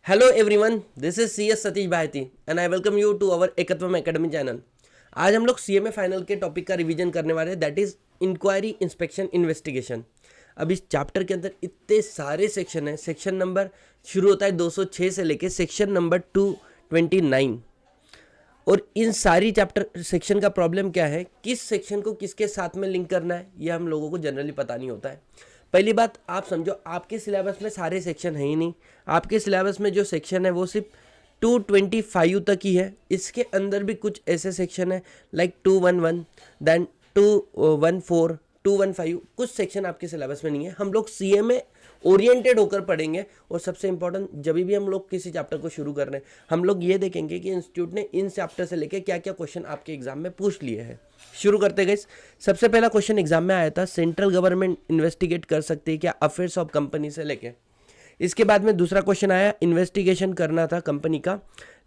Hello everyone, this is C S Satish Bharati and I welcome you to our Ekatvam academy channel. आज हम लोग CMA final के topic का revision करने वाले हैं, that is inquiry inspection investigation. अब इस चैप्टर के अंदर इतने सारे सेक्शन हैं। सेक्शन नंबर शुरू होता है 206 से लेके सेक्शन नंबर 229। और इन सारी चैप्टर सेक्शन का प्रॉब्लम क्या है, किस सेक्शन को किसके साथ में लिंक करना है, ये हम लोगों को जनरली पता नहीं होता है। पहली बात आप समझो, आपके सिलेबस में सारे सेक्शन है ही नहीं। आपके सिलेबस में जो सेक्शन है वो सिर्फ 225 तक ही है। इसके अंदर भी कुछ ऐसे सेक्शन है लाइक 211, देन 214, 215, कुछ सेक्शन आपके सिलेबस में नहीं है। हम लोग सीएमए ओरिएंटेड होकर पढ़ेंगे। और सबसे इंपॉर्टेंट, जब भी हम लोग किसी चैप्टर को शुरू कर रहे हैं, हम लोग ये देखेंगे कि इंस्टीट्यूट ने इन चैप्टर से लेके क्या क्या क्वेश्चन आपके एग्जाम में पूछ लिए हैं। शुरू करते गए, सबसे पहला क्वेश्चन एग्जाम में आया था, सेंट्रल गवर्नमेंट इन्वेस्टिगेट कर सकती है क्या अफेयर्स ऑफ कंपनी से लेके। इसके बाद में दूसरा क्वेश्चन आया, इन्वेस्टिगेशन करना था कंपनी का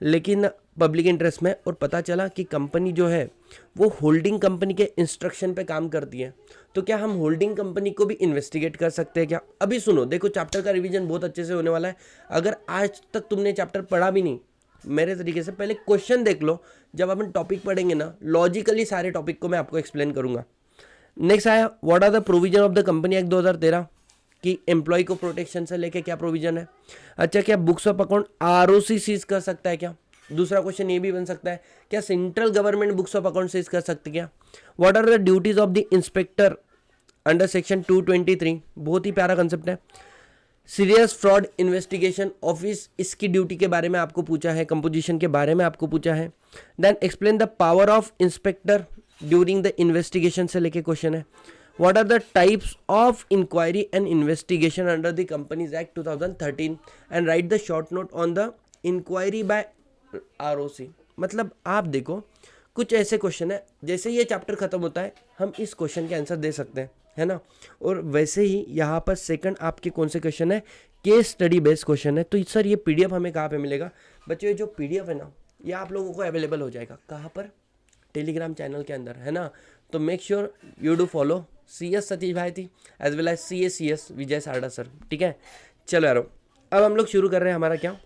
लेकिन पब्लिक इंटरेस्ट में, और पता चला कि कंपनी जो है वो होल्डिंग कंपनी के इंस्ट्रक्शन पे काम करती है। तो क्या हम होल्डिंग कंपनी को भी इन्वेस्टिगेट कर सकते हैं क्या? अभी सुनो, देखो चैप्टर का रिवीजन बहुत अच्छे से होने वाला है। अगर आज तक तुमने चैप्टर पढ़ा भी नहीं, मेरे तरीके से पहले क्वेश्चन देख लो। जब अपन टॉपिक पढ़ेंगे ना, लॉजिकली सारे टॉपिक को मैं आपको एक्सप्लेन करूंगा। नेक्स्ट आया, what are the provision of the company act 2013 कि एम्प्लॉय को प्रोटेक्शन से लेके क्या प्रोविजन है। अच्छा, क्या books of account ROC seize कर सकता है क्या? दूसरा क्वेश्चन ये भी बन सकता है, क्या central government books of account seize कर सकती है क्या? What are the duties of the inspector under section 223, बहुत ही प्यारा कंसेप्ट है। सीरियस फ्रॉड इन्वेस्टिगेशन ऑफिस, इसकी ड्यूटी के बारे में आपको पूछा है, कंपोजिशन के बारे में आपको पूछा है। Then explain the power of inspector during the investigation से लेके क्वेश्चन है। What are the types of inquiry and investigation under the companies act 2013 and write the short note on the inquiry by ROC. मतलब आप देखो, कुछ ऐसे question है, जैसे ये चैप्टर खत्म होता है हम इस क्वेश्चन के आंसर दे सकते हैं, है ना। और वैसे ही यहाँ पर सेकंड आपके कौन से क्वेश्चन है, केस स्टडी बेस्ड क्वेश्चन है। तो सर ये पीडीएफ हमें कहाँ पे मिलेगा? बच्चों, ये जो पीडीएफ है ना, ये आप लोगों को अवेलेबल हो जाएगा कहाँ पर? टेलीग्राम चैनल के अंदर, है ना। तो make sure you do follow C S Satish Bharati as well as C S Vijay Sarda sir, ठीक है। चलो यारो, अब हम लोग शुरू कर रहे हैं हमारा क्या,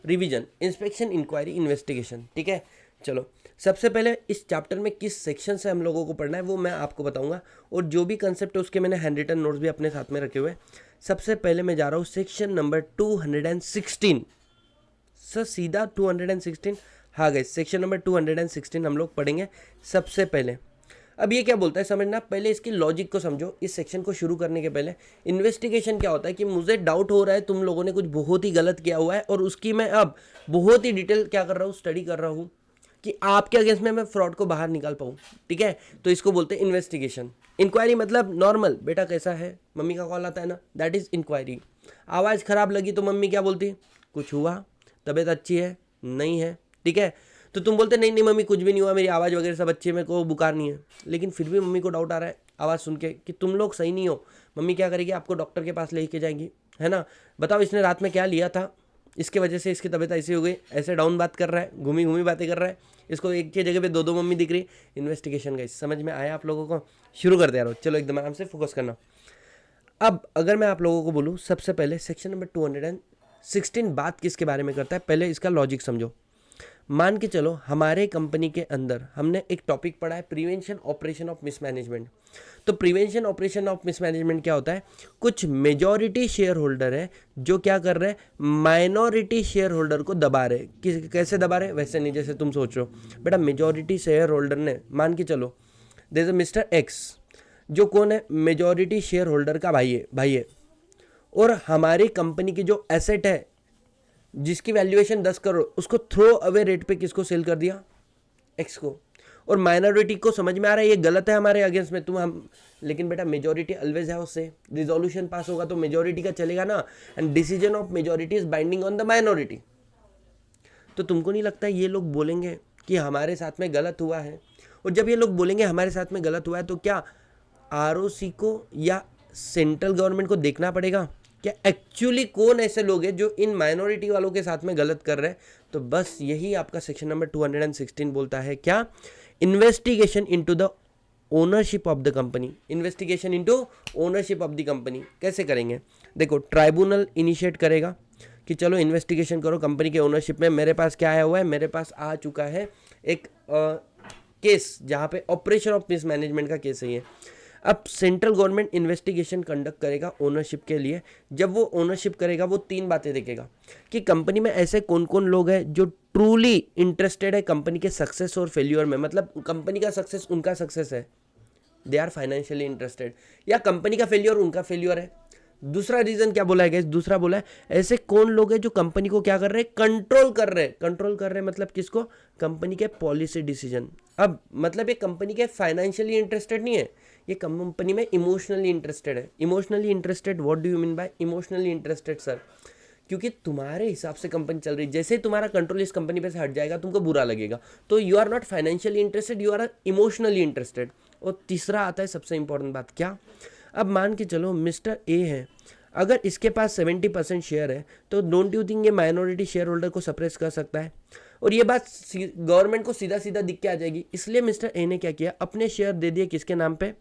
रिवीजन, इंस्पेक्शन, इंक्वायरी, इन्वेस्टिगेशन, ठीक है। चलो, सबसे पहले इस चैप्टर में किस सेक्शन से हम लोगों को पढ़ना है वो मैं आपको बताऊंगा, और जो भी कंसेप्ट है उसके मैंने हैंड रिटन नोट्स भी अपने साथ में रखे हुए हैं। सबसे पहले मैं जा रहा हूँ सेक्शन नंबर 216। सर सीधा 216? हाँ गए, सेक्शन नंबर 216 हम लोग पढ़ेंगे सबसे पहले। अब ये क्या बोलता है समझना, पहले इसकी लॉजिक को समझो। इस सेक्शन को शुरू करने के पहले, इन्वेस्टिगेशन क्या होता है कि मुझे डाउट हो रहा है तुम लोगों ने कुछ बहुत ही गलत किया हुआ है, और उसकी मैं अब बहुत ही डिटेल क्या कर रहा हूँ, स्टडी कर रहा हूँ कि आपके अगेंस्ट में मैं फ्रॉड को बाहर निकाल पाऊँ, ठीक है। तो इसको बोलते हैं इन्वेस्टिगेशन। इंक्वायरी मतलब नॉर्मल, बेटा कैसा है, मम्मी का कॉल आता है ना, दैट इज इंक्वायरी। आवाज़ खराब लगी तो मम्मी क्या बोलती, कुछ हुआ, तबीयत अच्छी है, नहीं है, ठीक है। तो तुम बोलते नहीं नहीं मम्मी कुछ भी नहीं हुआ, मेरी आवाज़ वगैरह सब अच्छी है, मेरे को बुखार नहीं है। लेकिन फिर भी मम्मी को डाउट आ रहा है आवाज़ सुन के कि तुम लोग सही नहीं हो। मम्मी क्या करेगी, आपको डॉक्टर के पास लेके जाएंगी, है ना। बताओ इसने रात में क्या लिया था, इसके वजह से इसकी तबीयत ऐसी हो गई, ऐसे डाउन बात कर रहा है, घूमी घूमी बातें कर रहा है, इसको एक ही जगह पे दो दो मम्मी दिख रही। इन्वेस्टिगेशन गई, समझ में आया आप लोगों को? शुरू कर दिया, चलो एकदम आराम से फोकस करना। अब अगर मैं आप लोगों को बोलूँ, सबसे पहले सेक्शन नंबर 216 बात किसके बारे में करता है, पहले इसका लॉजिक समझो। मान के चलो हमारे कंपनी के अंदर हमने एक टॉपिक पढ़ा है, प्रिवेंशन ऑपरेशन ऑफ मिसमैनेजमेंट। तो प्रिवेंशन ऑपरेशन ऑफ मिसमैनेजमेंट क्या होता है, कुछ मेजॉरिटी शेयर होल्डर है जो क्या कर रहे हैं, माइनॉरिटी शेयर होल्डर को दबा रहे। कैसे दबा रहे? वैसे नहीं जैसे तुम सोच रहे हो बेटा। मेजॉरिटी शेयर होल्डर ने, मान के चलो there is a mister X, जो कौन है, मेजॉरिटी शेयर होल्डर का भाई है, और हमारी कंपनी की जो एसेट है जिसकी वैल्यूएशन 10 करोड़, उसको थ्रो अवे रेट पे किसको सेल कर दिया, एक्स को। और माइनॉरिटी को समझ में आ रहा है ये गलत है हमारे अगेंस्ट में, लेकिन बेटा मेजॉरिटी ऑलवेज है, उससे रिजोल्यूशन पास होगा तो मेजॉरिटी का चलेगा ना, and decision of majority is binding on the minority. तो तुमको नहीं लगता ये लोग बोलेंगे कि हमारे साथ में गलत हुआ है? और जब ये लोग बोलेंगे हमारे साथ में गलत हुआ है, तो क्या आरओसी को या सेंट्रल गवर्नमेंट को देखना पड़ेगा क्या एक्चुअली कौन ऐसे लोग हैं जो इन माइनॉरिटी वालों के साथ में गलत कर रहे हैं? तो बस यही आपका सेक्शन नंबर 216 बोलता है क्या, investigation into the ownership of the company, investigation into ownership of the company कैसे करेंगे? देखो, ट्राइब्यूनल इनिशिएट करेगा कि चलो इन्वेस्टिगेशन करो कंपनी के ओनरशिप में। मेरे पास क्या आया हुआ है, मेरे पास आ चुका है एक केस जहाँ पे ऑपरेशन ऑफ मिसमैनेजमेंट का केस है ये। अब सेंट्रल गवर्नमेंट इन्वेस्टिगेशन कंडक्ट करेगा ओनरशिप के लिए। जब वो ओनरशिप करेगा वो 3 बातें देखेगा कि कंपनी में ऐसे कौन कौन लोग हैं जो ट्रूली इंटरेस्टेड है कंपनी के सक्सेस और फेल्यूर में, मतलब कंपनी का सक्सेस उनका सक्सेस है, दे आर फाइनेंशियली इंटरेस्टेड, या कंपनी का फेल्यूर उनका फेल्यूर है। दूसरा रीजन क्या बोला है गाइस? दूसरा बोला है ऐसे कौन लोग हैं जो कंपनी को क्या कर रहे हैं, कंट्रोल कर रहे हैं। कंट्रोल कर रहे हैं मतलब किसको? कंपनी के पॉलिसी डिसीजन। अब मतलब ये कंपनी के फाइनेंशियली इंटरेस्टेड नहीं है, ये कंपनी में इमोशनली इंटरेस्टेड है। Emotionally interested, what do you mean by emotionally interested sir? क्योंकि तुम्हारे हिसाब से कंपनी चल रही है, जैसे ही तुम्हारा कंट्रोल इस कंपनी पे से हट जाएगा तुमको बुरा लगेगा। तो you are not financially interested, you are emotionally interested. और तीसरा आता है सबसे इंपॉर्टेंट बात, क्या? अब मान के चलो मिस्टर ए है, अगर इसके पास 70% शेयर है तो डोंट यू थिंक ये माइनॉरिटी शेयर होल्डर को सप्रेस कर सकता है? और ये बात गवर्नमेंट को सीधा सीधा दिख के आ जाएगी। इसलिए मिस्टर ए ने क्या किया, अपने शेयर दे दिए किसके नाम पे?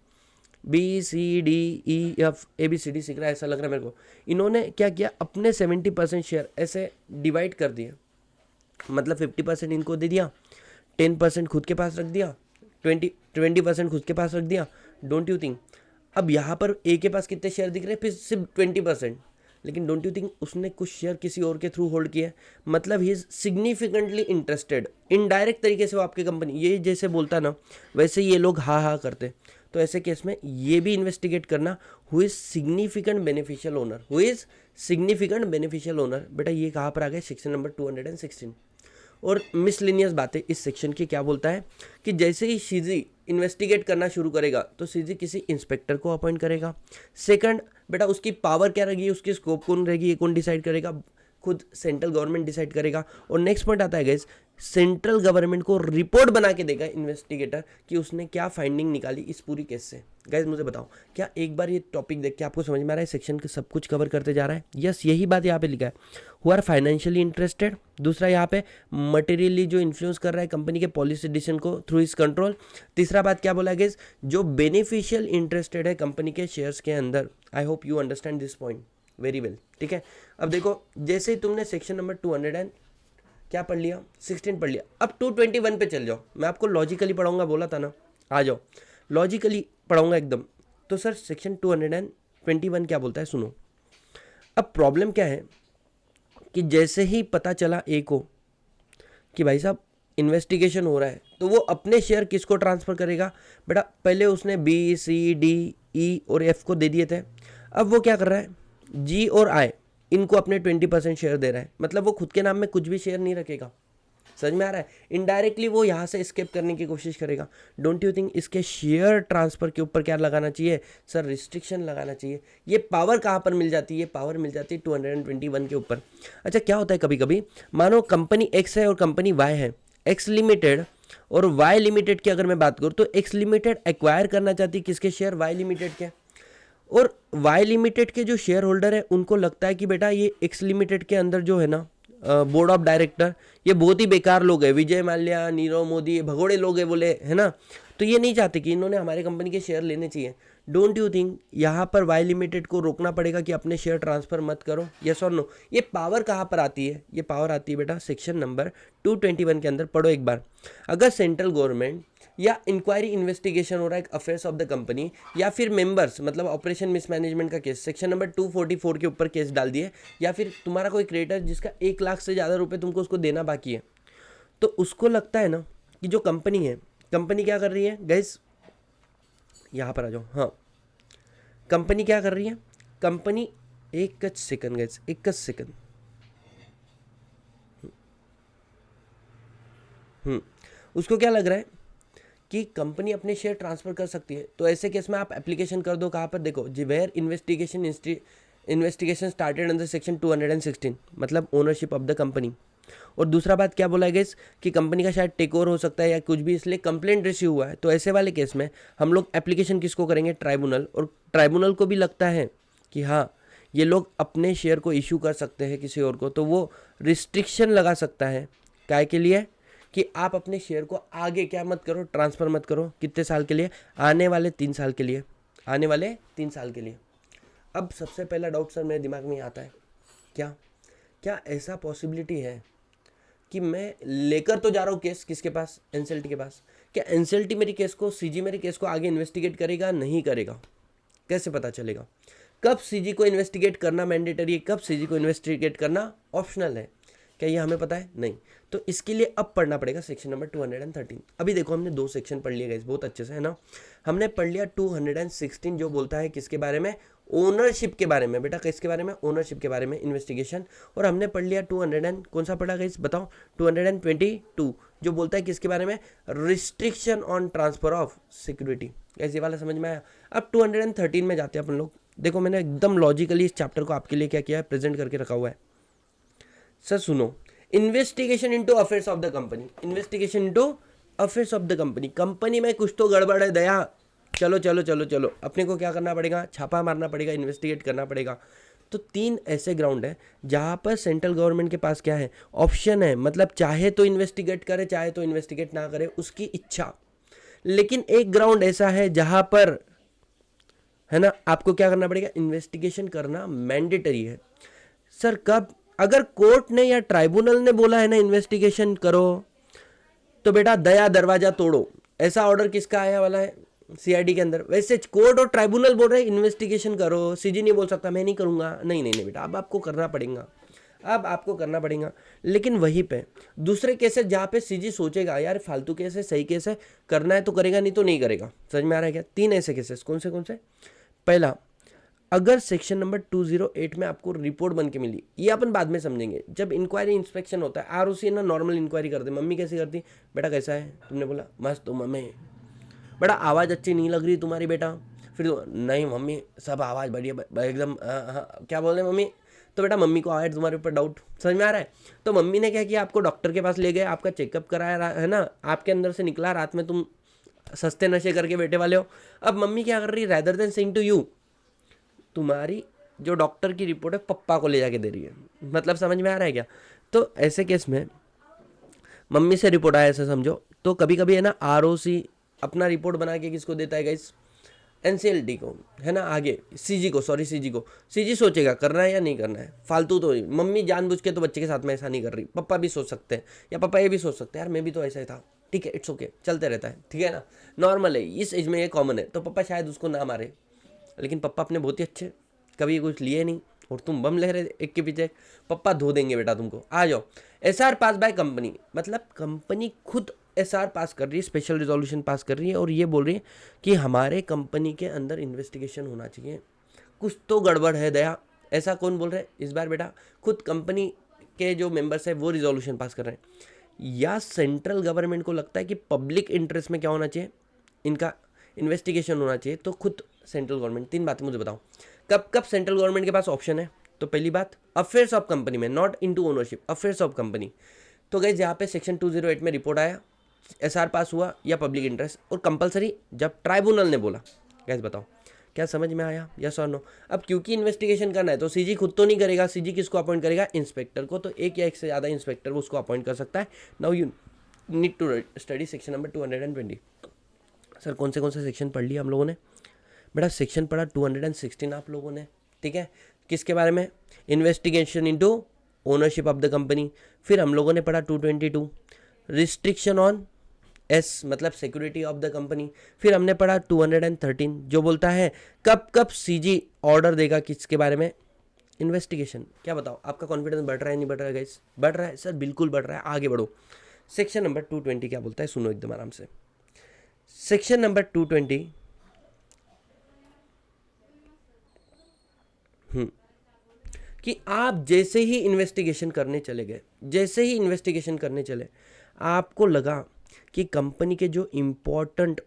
BCDEF ABCD सीख रहा है ऐसा लग रहा है मेरे को। इन्होंने क्या किया, अपने 70% शेयर ऐसे डिवाइड कर दिए, मतलब 50% इनको दे दिया, 10% खुद के पास रख दिया, 20% खुद के पास रख दिया। डोंट यू थिंक अब यहाँ पर ए के पास कितने शेयर दिख रहे हैं? फिर सिर्फ 20%। लेकिन डोंट यू थिंक उसने कुछ शेयर किसी और के थ्रू होल्ड किया है? मतलब he is significantly interested. Indirect तरीके से वो आपकी कंपनी, ये जैसे बोलता ना वैसे ये लोग हाँ हाँ करते। तो ऐसे केस में ये भी इन्वेस्टिगेट करना, who is significant beneficial owner, who is significant beneficial owner. बेटा ये कहाँ पर आ गए? Section number 216। और मिसलिनियस बातें इस सेक्शन की क्या बोलता है कि जैसे ही सीजी इन्वेस्टिगेट करना शुरू करेगा तो सीजी किसी इंस्पेक्टर को अपॉइंट करेगा। सेकंड, बेटा उसकी पावर क्या रहेगी, उसकी स्कोप कौन रहेगी, ये कौन डिसाइड करेगा? खुद सेंट्रल गवर्नमेंट डिसाइड करेगा। और नेक्स्ट पॉइंट आता है गाइस, सेंट्रल गवर्नमेंट को रिपोर्ट बना के देगा इन्वेस्टिगेटर कि उसने क्या फाइंडिंग निकाली इस पूरी केस से। गाइस मुझे बताओ, क्या एक बार ये टॉपिक देख के आपको समझ में आ रहा है सेक्शन के सब कुछ कवर करते जा रहा है? यस, यही बात यहाँ पे लिखा है, हु आर फाइनेंशियली इंटरेस्टेड। दूसरा यहाँ पे मटेरियली जो इन्फ्लुएंस कर रहा है कंपनी के पॉलिसी डिसीजन को थ्रू इस कंट्रोल। तीसरा बात क्या बोला गाइस, जो बेनिफिशियल इंटरेस्टेड है कंपनी के शेयर्स के अंदर। I hope you understand this point very well, ठीक है। अब देखो, जैसे ही तुमने सेक्शन नंबर 200 क्या पढ़ लिया, 16 पढ़ लिया, अब 221 पे चल जाओ। मैं आपको लॉजिकली पढ़ाऊंगा, बोला था ना, आ जाओ लॉजिकली पढ़ाऊंगा एकदम। तो सर सेक्शन 221 क्या बोलता है, सुनो। अब प्रॉब्लम क्या है कि जैसे ही पता चला ए को कि भाई साहब इन्वेस्टिगेशन हो रहा है, तो वो अपने शेयर किसको ट्रांसफ़र करेगा? बेटा पहले उसने BCDE और F को दे दिए थे, अब वो क्या कर रहा है, G और I इनको अपने 20% शेयर दे रहा है। मतलब वो खुद के नाम में कुछ भी शेयर नहीं रखेगा। समझ में आ रहा है? इनडायरेक्टली वो यहाँ से एस्केप करने की कोशिश करेगा। डोंट यू थिंक इसके शेयर ट्रांसफर के ऊपर क्या लगाना चाहिए सर? रिस्ट्रिक्शन लगाना चाहिए। ये पावर कहाँ पर मिल जाती है? ये पावर मिल जाती है 221 के ऊपर। अच्छा क्या होता है, कभी कभी मानो कंपनी एक्स है और कंपनी वाई है, एक्स लिमिटेड और वाई लिमिटेड की अगर मैं बात करूँ तो एक्स लिमिटेड एक्वायर करना चाहती है किसके शेयर? वाई लिमिटेड के। और वाई लिमिटेड के जो शेयर होल्डर है उनको लगता है कि बेटा ये एक्स लिमिटेड के अंदर जो है ना बोर्ड ऑफ डायरेक्टर, ये बहुत ही बेकार लोग हैं, विजय माल्या, नीरव मोदी, ये भगोड़े लोग हैं बोले, है ना। तो ये नहीं चाहते कि इन्होंने हमारे कंपनी के शेयर लेने चाहिए। डोंट यू थिंक यहाँ पर वाई लिमिटेड को रोकना पड़ेगा कि अपने शेयर ट्रांसफर मत करो? यस और नो? ये पावर कहाँ पर आती है? ये पावर आती है बेटा सेक्शन नंबर 221 के अंदर। पढ़ो एक बार। अगर सेंट्रल गवर्नमेंट या इंक्वायरी इन्वेस्टिगेशन हो रहा है अफेयर्स ऑफ द कंपनी, या फिर मेंबर्स मतलब ऑपरेशन मिसमैनेजमेंट का केस सेक्शन नंबर 244 के ऊपर केस डाल दिए, या फिर तुम्हारा कोई क्रिएटर जिसका 1 लाख से ज़्यादा रुपए तुमको उसको देना बाकी है, तो उसको लगता है ना कि जो कंपनी है, कंपनी क्या कर रही है गाइस, यहाँ पर आ जाओ। हाँ, कंपनी क्या कर रही है? कंपनी एक सेकंड गाइस, एक सेकंड। उसको क्या लग रहा है कि कंपनी अपने शेयर ट्रांसफर कर सकती है। तो ऐसे केस में आप एप्लीकेशन कर दो कहाँ पर? देखो, where investigation started under section 216, मतलब ओनरशिप ऑफ द कंपनी। और दूसरा बात क्या बोला है गाइस कि कंपनी का शायद टेक ओवर हो सकता है या कुछ भी, इसलिए कंप्लेंट रिसीव हुआ है। तो ऐसे वाले केस में हम लोग एप्लीकेशन किसको करेंगे? ट्राइब्यूनल। और ट्राइब्यूनल को भी लगता है कि हाँ ये लोग अपने शेयर को इशू कर सकते हैं किसी और को, तो वो रिस्ट्रिक्शन लगा सकता है। काय के लिए? कि आप अपने शेयर को आगे क्या मत करो, ट्रांसफ़र मत करो। कितने साल के लिए? आने वाले 3 साल के लिए, आने वाले 3 साल के लिए। अब सबसे पहला डाउट सर मेरे दिमाग में आता है, क्या क्या ऐसा पॉसिबिलिटी है कि मैं लेकर तो जा रहा हूँ केस किसके पास? एनसीएलटी के पास। क्या एनसीएलटी मेरी केस को, सीजी मेरी केस को आगे इन्वेस्टिगेट करेगा? नहीं करेगा। कैसे पता चलेगा? कब सीजी को इन्वेस्टिगेट करना मैंडेटरी है, कब सीजी को इन्वेस्टिगेट करना ऑप्शनल है? क्या ये हमें पता है? नहीं। तो इसके लिए अब पढ़ना पड़ेगा सेक्शन नंबर 213। अभी देखो हमने 2 सेक्शन पढ़ लिए गाइस बहुत अच्छे से, है ना। हमने पढ़ लिया 216 जो बोलता है किसके बारे में? ओनरशिप के बारे में। बेटा किसके बारे में? ओनरशिप के बारे में इन्वेस्टिगेशन। और हमने पढ़ लिया 200 कौन सा पढ़ा गाइस बताओ? 222 जो बोलता है किसके बारे में? Restriction on transfer of security. Guys ये वाला समझ में आया? अब 213 में जाते हैं अपन लोग। देखो मैंने एकदम लॉजिकली इस चैप्टर को आपके लिए क्या किया है, प्रेजेंट करके रखा हुआ है। सर सुनो, investigation into affairs of the company. Investigation into affairs of the company. Company में कुछ तो गड़बड़ है दया। चलो चलो चलो चलो, अपने को क्या करना पड़ेगा? छापा मारना पड़ेगा, इन्वेस्टिगेट करना पड़ेगा। तो 3 ऐसे ग्राउंड है जहाँ पर सेंट्रल गवर्नमेंट के पास क्या है? ऑप्शन है। मतलब चाहे तो इन्वेस्टिगेट करे, चाहे तो इन्वेस्टिगेट ना करे, उसकी इच्छा। लेकिन एक ग्राउंड ऐसा है जहाँ पर, है ना, आपको क्या करना पड़ेगा? इन्वेस्टिगेशन करना मैंडेटरी है। सर कब? अगर कोर्ट ने या ट्राइब्यूनल ने बोला है ना इन्वेस्टिगेशन करो, तो बेटा दया दरवाजा तोड़ो। ऐसा ऑर्डर किसका आया वाला है? सीआईडी के अंदर। वैसे कोर्ट और ट्राइब्यूनल बोल रहे हैं इन्वेस्टिगेशन करो, सीजी नहीं बोल सकता मैं नहीं करूंगा। नहीं नहीं नहीं बेटा, अब आपको करना पड़ेगा, अब आपको करना पड़ेगा। लेकिन वहीं पे दूसरे केसेस जहाँ पे सीजी सोचेगा यार फालतू केस है, सही केस है, करना है तो करेगा, नहीं तो नहीं करेगा। समझ में आ रहा है क्या? 3 ऐसे केसेस कौन से? पहला, अगर सेक्शन नंबर 208 में आपको रिपोर्ट बन के मिली, ये अपन बाद में समझेंगे। जब इंक्वायरी इंस्पेक्शन होता है, आरओसी ना नॉर्मल इंक्वायरी करते। मम्मी कैसे करती? बेटा कैसा है? तुमने बोला मस्त। तो मम्मी बेटा आवाज़ अच्छी नहीं लग रही तुम्हारी बेटा। फिर नहीं मम्मी सब आवाज़ बढ़िया एकदम। हाँ क्या बोल रहे मम्मी? तो बेटा मम्मी को आया तुम्हारे ऊपर डाउट। समझ में आ रहा है? तो मम्मी ने क्या किया? आपको डॉक्टर के पास ले गए, आपका चेकअप कराया, है ना, आपके अंदर से निकला, रात में तुम सस्ते नशे करके बैठे वाले हो। अब मम्मी क्या कर रही है? Rather than saying to you, तुम्हारी जो डॉक्टर की रिपोर्ट है पप्पा को ले जाके दे रही है। मतलब समझ में आ रहा है क्या? तो ऐसे केस में मम्मी से रिपोर्ट आया ऐसा समझो। तो कभी कभी है ना आरओसी अपना रिपोर्ट बना के किसको देता है गाइस? एनसीएलटी को, है ना, आगे सीजी को, सीजी सोचेगा करना है या नहीं करना है। फालतू तो मम्मी जानबूझ के तो बच्चे के साथ में ऐसा नहीं कर रही। पप्पा भी सोच सकते हैं, या पापा ये भी सोच सकते हैं यार मैं भी तो ऐसा ही था, ठीक है, इट्स ओके, चलते रहता है, ठीक है ना, नॉर्मल है, इस एज में ये कॉमन है। तो पापा शायद उसको ना मारे, लेकिन पप्पा अपने बहुत ही अच्छे, कभी कुछ लिए नहीं, और तुम बम ले रहे एक के पीछे एक। पप्पा धो देंगे बेटा तुमको, आ जाओ। एसआर पास बाय कंपनी, मतलब कंपनी खुद एसआर पास कर रही है, स्पेशल रिजोल्यूशन पास कर रही है, और ये बोल रही है कि हमारे कंपनी के अंदर इन्वेस्टिगेशन होना चाहिए, कुछ तो गड़बड़ है दया। ऐसा कौन बोल रहे हैं इस बार? बेटा खुद कंपनी के जो मेंबर्स है वो रिजोल्यूशन पास कर रहे हैं। या सेंट्रल गवर्नमेंट को लगता है कि पब्लिक इंटरेस्ट में क्या होना चाहिए, इनका इन्वेस्टिगेशन होना चाहिए, तो खुद सेंट्रल गवर्नमेंट। 3 बातें मुझे बताओ, कब कब सेंट्रल गवर्नमेंट के पास ऑप्शन है? तो पहली बात अफेयर्स ऑफ कंपनी में, not into ownership, affairs of company. तो गाइस यहाँ पे सेक्शन 208 में रिपोर्ट आया, एसआर पास हुआ या पब्लिक इंटरेस्ट, और कंपलसरी जब ट्राइब्यूनल ने बोला। गाइस बताओ क्या समझ में आया, यस और नो? अब क्योंकि इन्वेस्टिगेशन करना है तो सीजी खुद तो नहीं करेगा, सीजी किसको अपॉइंट करेगा? इंस्पेक्टर को। तो एक या एक से ज़्यादा इंस्पेक्टर वो उसको अपॉइंट कर सकता है। Now you need to study section number 220। Sir कौन से सेक्शन पढ़ लिया हम लोगों ने? बेटा सेक्शन पढ़ा 216 आप लोगों ने, ठीक है, किसके बारे में? Investigation into ownership of the company. फिर हम लोगों ने पढ़ा 222 रिस्ट्रिक्शन ऑन एस, मतलब सिक्योरिटी ऑफ द कंपनी। फिर हमने पढ़ा 213 जो बोलता है कब कब सीजी ऑर्डर देगा किसके बारे में? इन्वेस्टिगेशन। क्या बताओ आपका कॉन्फिडेंस बढ़ रहा है नहीं बढ़ रहा है गाइस? बढ़ रहा है सर, बिल्कुल बढ़ रहा है, आगे बढ़ो। सेक्शन नंबर 220 क्या बोलता है सुनो एकदम आराम से। सेक्शन नंबर 220 कि आप जैसे ही इन्वेस्टिगेशन करने चले गए, जैसे ही इन्वेस्टिगेशन करने चले, आपको लगा कि कंपनी के जो इम्पोर्टेंट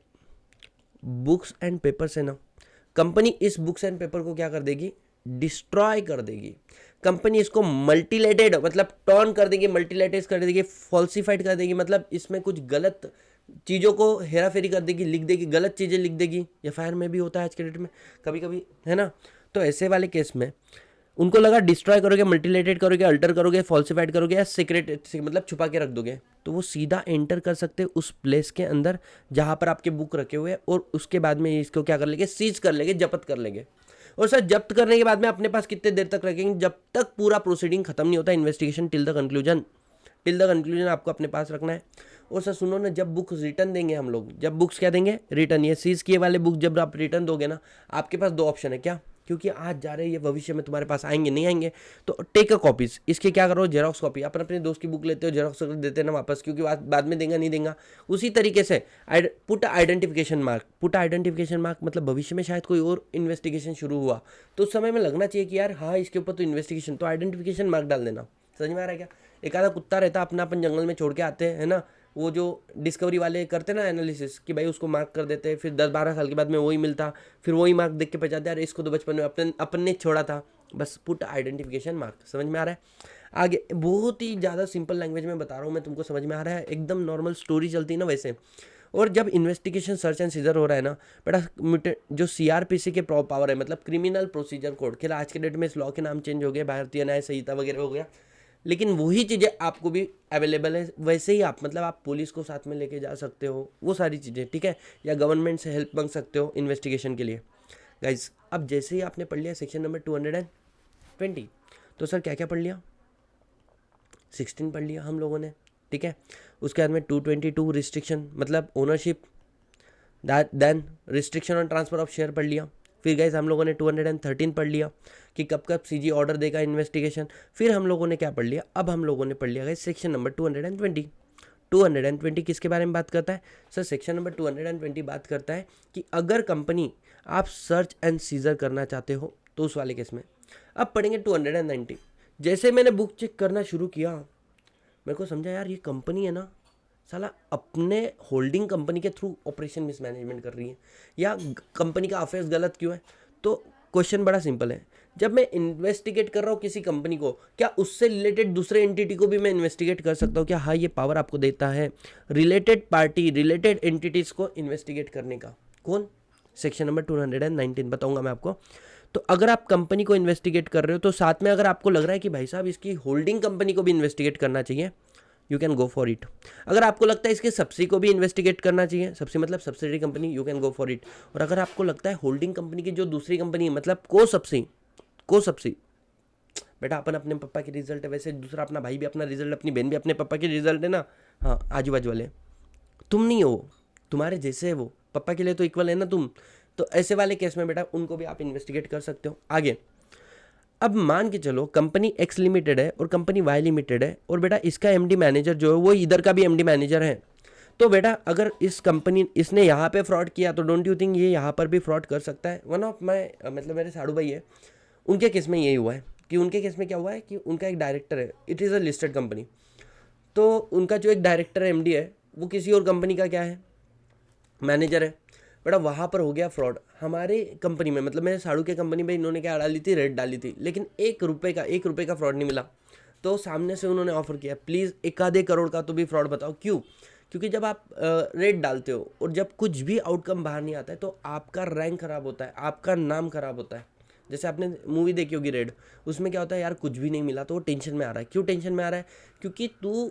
बुक्स एंड पेपर्स है ना, कंपनी इस बुक्स एंड पेपर को क्या कर देगी? डिस्ट्रॉय कर देगी। कंपनी इसको मल्टीलेटेड मतलब टर्न कर देगी, मल्टीलेटेड कर देगी, फॉल्सिफाइड कर देगी, मतलब इसमें कुछ गलत चीज़ों को हेरा फेरी कर देगी, लिख देगी, गलत चीज़ें लिख देगी। एफआईआर में भी होता है आज के डेट में कभी कभी, है ना। तो ऐसे वाले केस में उनको लगा डिस्ट्रॉय करोगे, मल्टीलेटेड करोगे, अल्टर करोगे, फॉल्सिफाइड करोगे या सीक्रेट मतलब छुपा के रख दोगे, तो वो सीधा एंटर कर सकते हैं उस प्लेस के अंदर जहाँ पर आपके बुक रखे हुए हैं, और उसके बाद में इसको क्या कर लेंगे, सीज कर लेंगे, जब्त कर लेंगे। और सर जब्त करने के बाद में अपने पास कितने देर तक रखेंगे, जब तक पूरा प्रोसीडिंग खत्म नहीं होता, इन्वेस्टिगेशन टिल द कंक्लूजन आपको अपने पास रखना है। और सर सुनो ना, जब बुक्स रिटर्न देंगे हम लोग, जब बुक्स क्या देंगे, रिटर्न, ये सीज किए वाले बुक जब आप रिटर्न दोगे ना, आपके पास दो ऑप्शन है, क्या, क्योंकि आज जा रहे हैं ये भविष्य में तुम्हारे पास आएंगे नहीं आएंगे, तो टेक अ कॉपीज, इसके क्या करो, जेरोक्स कॉपी, अपन अपने दोस्त की बुक लेते हो, जेरोक्स देते ना वापस, क्योंकि बाद में देगा नहीं देगा। उसी तरीके से पुट आइडेंटिफिकेशन मार्क मतलब भविष्य में शायद कोई और इन्वेस्टिगेशन शुरू हुआ तो उस समय में लगना चाहिए कि यार हाँ इसके ऊपर तो इन्वेस्टिगेशन, तो आइडेंटिफिकेशन मार्क डाल देना। समझ में आ रहा है क्या? एक आधा कुत्ता रहता अपना, अपन जंगल में छोड़ के आते हैं, है ना, वो जो डिस्कवरी वाले करते ना एनालिसिस कि भाई उसको मार्क कर देते, फिर 10-12 साल के बाद में वही मिलता, फिर वही मार्क देख के पहचानते यार इसको तो बचपन में अपन ने छोड़ा था। बस पुट आइडेंटिफिकेशन मार्क। समझ में आ रहा है? आगे बहुत ही ज़्यादा सिंपल लैंग्वेज में बता रहा हूँ मैं तुमको, समझ में आ रहा है? एकदम नॉर्मल स्टोरी चलती है ना वैसे। और जब इन्वेस्टिगेशन सर्च एंड सीजर हो रहा है ना बेटा, जो सीआरपीसी के पावर है, मतलब क्रिमिनल प्रोसीजर कोड, खैर आज के डेट में इस लॉ के नाम चेंज हो गए, भारतीय न्याय संहिता वगैरह हो गया, लेकिन वही चीज़ें आपको भी अवेलेबल है। वैसे ही आप मतलब आप पुलिस को साथ में लेके जा सकते हो, वो सारी चीज़ें, ठीक है, या गवर्नमेंट से हेल्प मांग सकते हो इन्वेस्टिगेशन के लिए। गाइज अब जैसे ही आपने पढ़ लिया सेक्शन नंबर 220, तो सर क्या क्या पढ़ लिया, 16 पढ़ लिया हम लोगों ने, ठीक है। उसके बाद में 222 रिस्ट्रिक्शन मतलब ownership, then restriction on transfer of share पढ़ लिया। फिर गाइज हम लोगों ने 213 पढ़ लिया कि कब कब सीजी ऑर्डर देगा इन्वेस्टिगेशन। फिर हम लोगों ने क्या पढ़ लिया, अब हम लोगों ने पढ़ लिया गाइज सेक्शन नंबर 220 किसके बारे में बात करता है सर? सेक्शन नंबर 220 बात करता है कि अगर कंपनी आप सर्च एंड सीजर करना चाहते हो तो उस वाले केस में। अब पढ़ेंगे 290। जैसे मैंने बुक चेक करना शुरू किया मेरे को समझा यार ये कंपनी है ना साला अपने होल्डिंग कंपनी के थ्रू ऑपरेशन मिसमैनेजमेंट कर रही है, या कंपनी का अफेयर्स गलत क्यों है। तो क्वेश्चन बड़ा सिंपल है, जब मैं इन्वेस्टिगेट कर रहा हूँ किसी कंपनी को, क्या उससे रिलेटेड दूसरे एंटिटी को भी मैं इन्वेस्टिगेट कर सकता हूँ? क्या हाँ ये पावर आपको देता है रिलेटेड पार्टी, रिलेटेड एंटिटीज को इन्वेस्टिगेट करने का? कौन? सेक्शन नंबर 219 बताऊंगा मैं आपको। तो अगर आप कंपनी को इन्वेस्टिगेट कर रहे हो तो साथ में अगर आपको लग रहा है कि भाई साहब इसकी होल्डिंग कंपनी को भी इन्वेस्टिगेट करना चाहिए, you can go for it. अगर आपको लगता है इसके सब्सिडी को भी इन्वेस्टिगेट करना चाहिए, सब्सिडी मतलब subsidiary company, you can go for it. और अगर आपको लगता है होल्डिंग कंपनी की जो दूसरी कंपनी मतलब को सब्सिडी, बेटा अपन अपने पापा के रिजल्ट है, वैसे दूसरा अपना भाई भी अपना रिजल्ट, अपनी बहन भी अपने पापा के रिजल्ट है ना, हाँ आजू बाजू वाले, तुम नहीं हो, तुम्हारे जैसे है वो, पापा के लिए तो इक्वल है ना तुम। तो ऐसे वाले केस में बेटा उनको भी आप इन्वेस्टिगेट कर सकते हो। आगे अब मान के चलो कंपनी एक्स लिमिटेड है और कंपनी वाई लिमिटेड है, और बेटा इसका एमडी मैनेजर जो है वो इधर का भी एमडी मैनेजर है। तो बेटा अगर इस कंपनी इसने यहाँ पे फ्रॉड किया तो डोंट यू थिंक ये यहाँ पर भी फ्रॉड कर सकता है? वन ऑफ माई मतलब मेरे साड़ू भाई है, उनके केस में यही हुआ है कि उनके केस में क्या हुआ है कि उनका एक डायरेक्टर है, it is a listed company, तो उनका जो एक डायरेक्टर एमडी है वो किसी और कंपनी का क्या है, मैनेजर है। बेटा वहाँ पर हो गया फ्रॉड हमारे कंपनी में, मतलब मेरे साड़ू के कंपनी में इन्होंने क्या डाली थी, रेट डाली थी, लेकिन 1 रुपये का फ्रॉड नहीं मिला। तो सामने से उन्होंने ऑफर किया प्लीज़ 1-1.5 करोड़ का तो भी फ्रॉड बताओ। क्यों? क्योंकि जब आप रेट डालते हो और जब कुछ भी आउटकम बाहर नहीं आता है तो आपका रैंक खराब होता है, आपका नाम खराब होता है। जैसे आपने मूवी देखी होगी रेड, उसमें क्या होता है यार कुछ भी नहीं मिला तो वो टेंशन में आ रहा है। क्यों टेंशन में आ रहा है? क्योंकि तू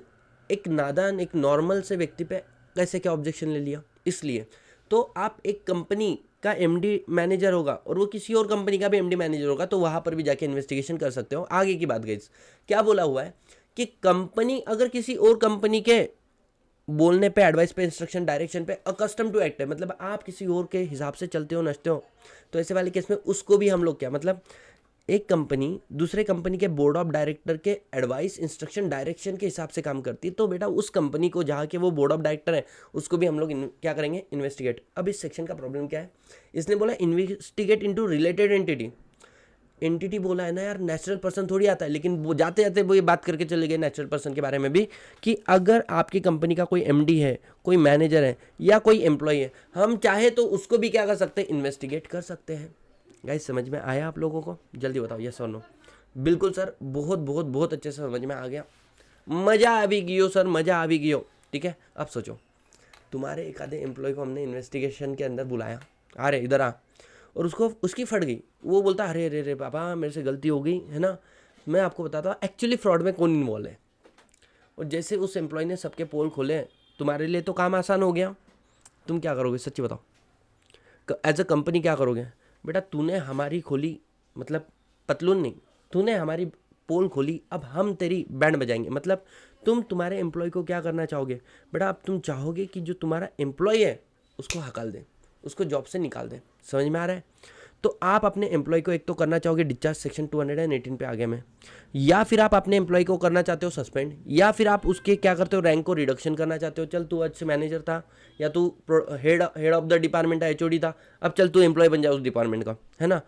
एक नादान एक नॉर्मल से व्यक्ति पे कैसे क्या ऑब्जेक्शन ले लिया, इसलिए। तो आप एक कंपनी का एमडी मैनेजर होगा और वो किसी और कंपनी का भी एमडी मैनेजर होगा तो वहाँ पर भी जाके इन्वेस्टिगेशन कर सकते हो। आगे की बात गाइस, क्या बोला हुआ है कि कंपनी अगर किसी और कंपनी के बोलने पे, एडवाइस पे, इंस्ट्रक्शन, डायरेक्शन पे अकस्टम टू एक्ट है, मतलब आप किसी और के हिसाब से चलते हो, नचते हो, तो ऐसे वाले केस में उसको भी हम लोग क्या, मतलब एक कंपनी दूसरे कंपनी के बोर्ड ऑफ डायरेक्टर के एडवाइस, इंस्ट्रक्शन, डायरेक्शन के हिसाब से काम करती है, तो बेटा उस कंपनी को जहाँ के वो बोर्ड ऑफ डायरेक्टर है उसको भी हम लोग क्या करेंगे, इन्वेस्टिगेट। अब इस सेक्शन का प्रॉब्लम क्या है, इसने बोला इन्वेस्टिगेट इनटू रिलेटेड एंटिटी बोला है ना यार, नेचुरल पर्सन थोड़ी आता है, लेकिन वो जाते जाते वो ये बात करके चले गए नेचुरल पर्सन के बारे में भी कि अगर आपकी कंपनी का कोई एमडी है, कोई मैनेजर है या कोई एम्प्लॉय है, हम चाहे तो उसको भी क्या कर सकते हैं, इन्वेस्टिगेट कर सकते हैं। गाइस समझ में आया आप लोगों को? जल्दी बताओ यस और नो। बिल्कुल सर, बहुत बहुत बहुत अच्छे से समझ में आ गया, मज़ा आ भी गयो सर, मज़ा आ भी गयो। ठीक है, अब सोचो तुम्हारे एक आधे एम्प्लॉय को हमने इन्वेस्टिगेशन के अंदर बुलाया, अरे इधर आ, और उसको उसकी फट गई, वो बोलता अरे अरे अरे पापा मेरे से गलती हो गई है ना। मैं आपको बताता हूँ एक्चुअली फ्रॉड में कौन इन्वॉल्व है। और जैसे उस एम्प्लॉय ने सबके पोल खोले, तुम्हारे लिए तो काम आसान हो गया। तुम क्या करोगे सच्ची बताओ, एज अ कंपनी क्या करोगे? बेटा तूने हमारी खोली, मतलब पतलून नहीं, तूने हमारी पोल खोली, अब हम तेरी बैंड बजाएंगे। मतलब तुम तुम्हारे एम्प्लॉय को क्या करना चाहोगे? बेटा अब तुम चाहोगे कि जो तुम्हारा एम्प्लॉय है उसको हकाल दें, उसको जॉब से निकाल दें। समझ में आ रहा है? तो आप अपने एम्प्लॉय को एक तो करना चाहोगे डिस्चार्ज सेक्शन 218 पे आगे में, या फिर आप अपने एम्प्लॉय को करना चाहते हो सस्पेंड, या फिर आप उसके क्या करते हो रैंक को रिडक्शन करना चाहते हो। चल तू अच्छे मैनेजर था या तू head of the department HOD था, अब चल तू एम्प्लॉय बन जा उस डिपार्टमेंट का, है ना,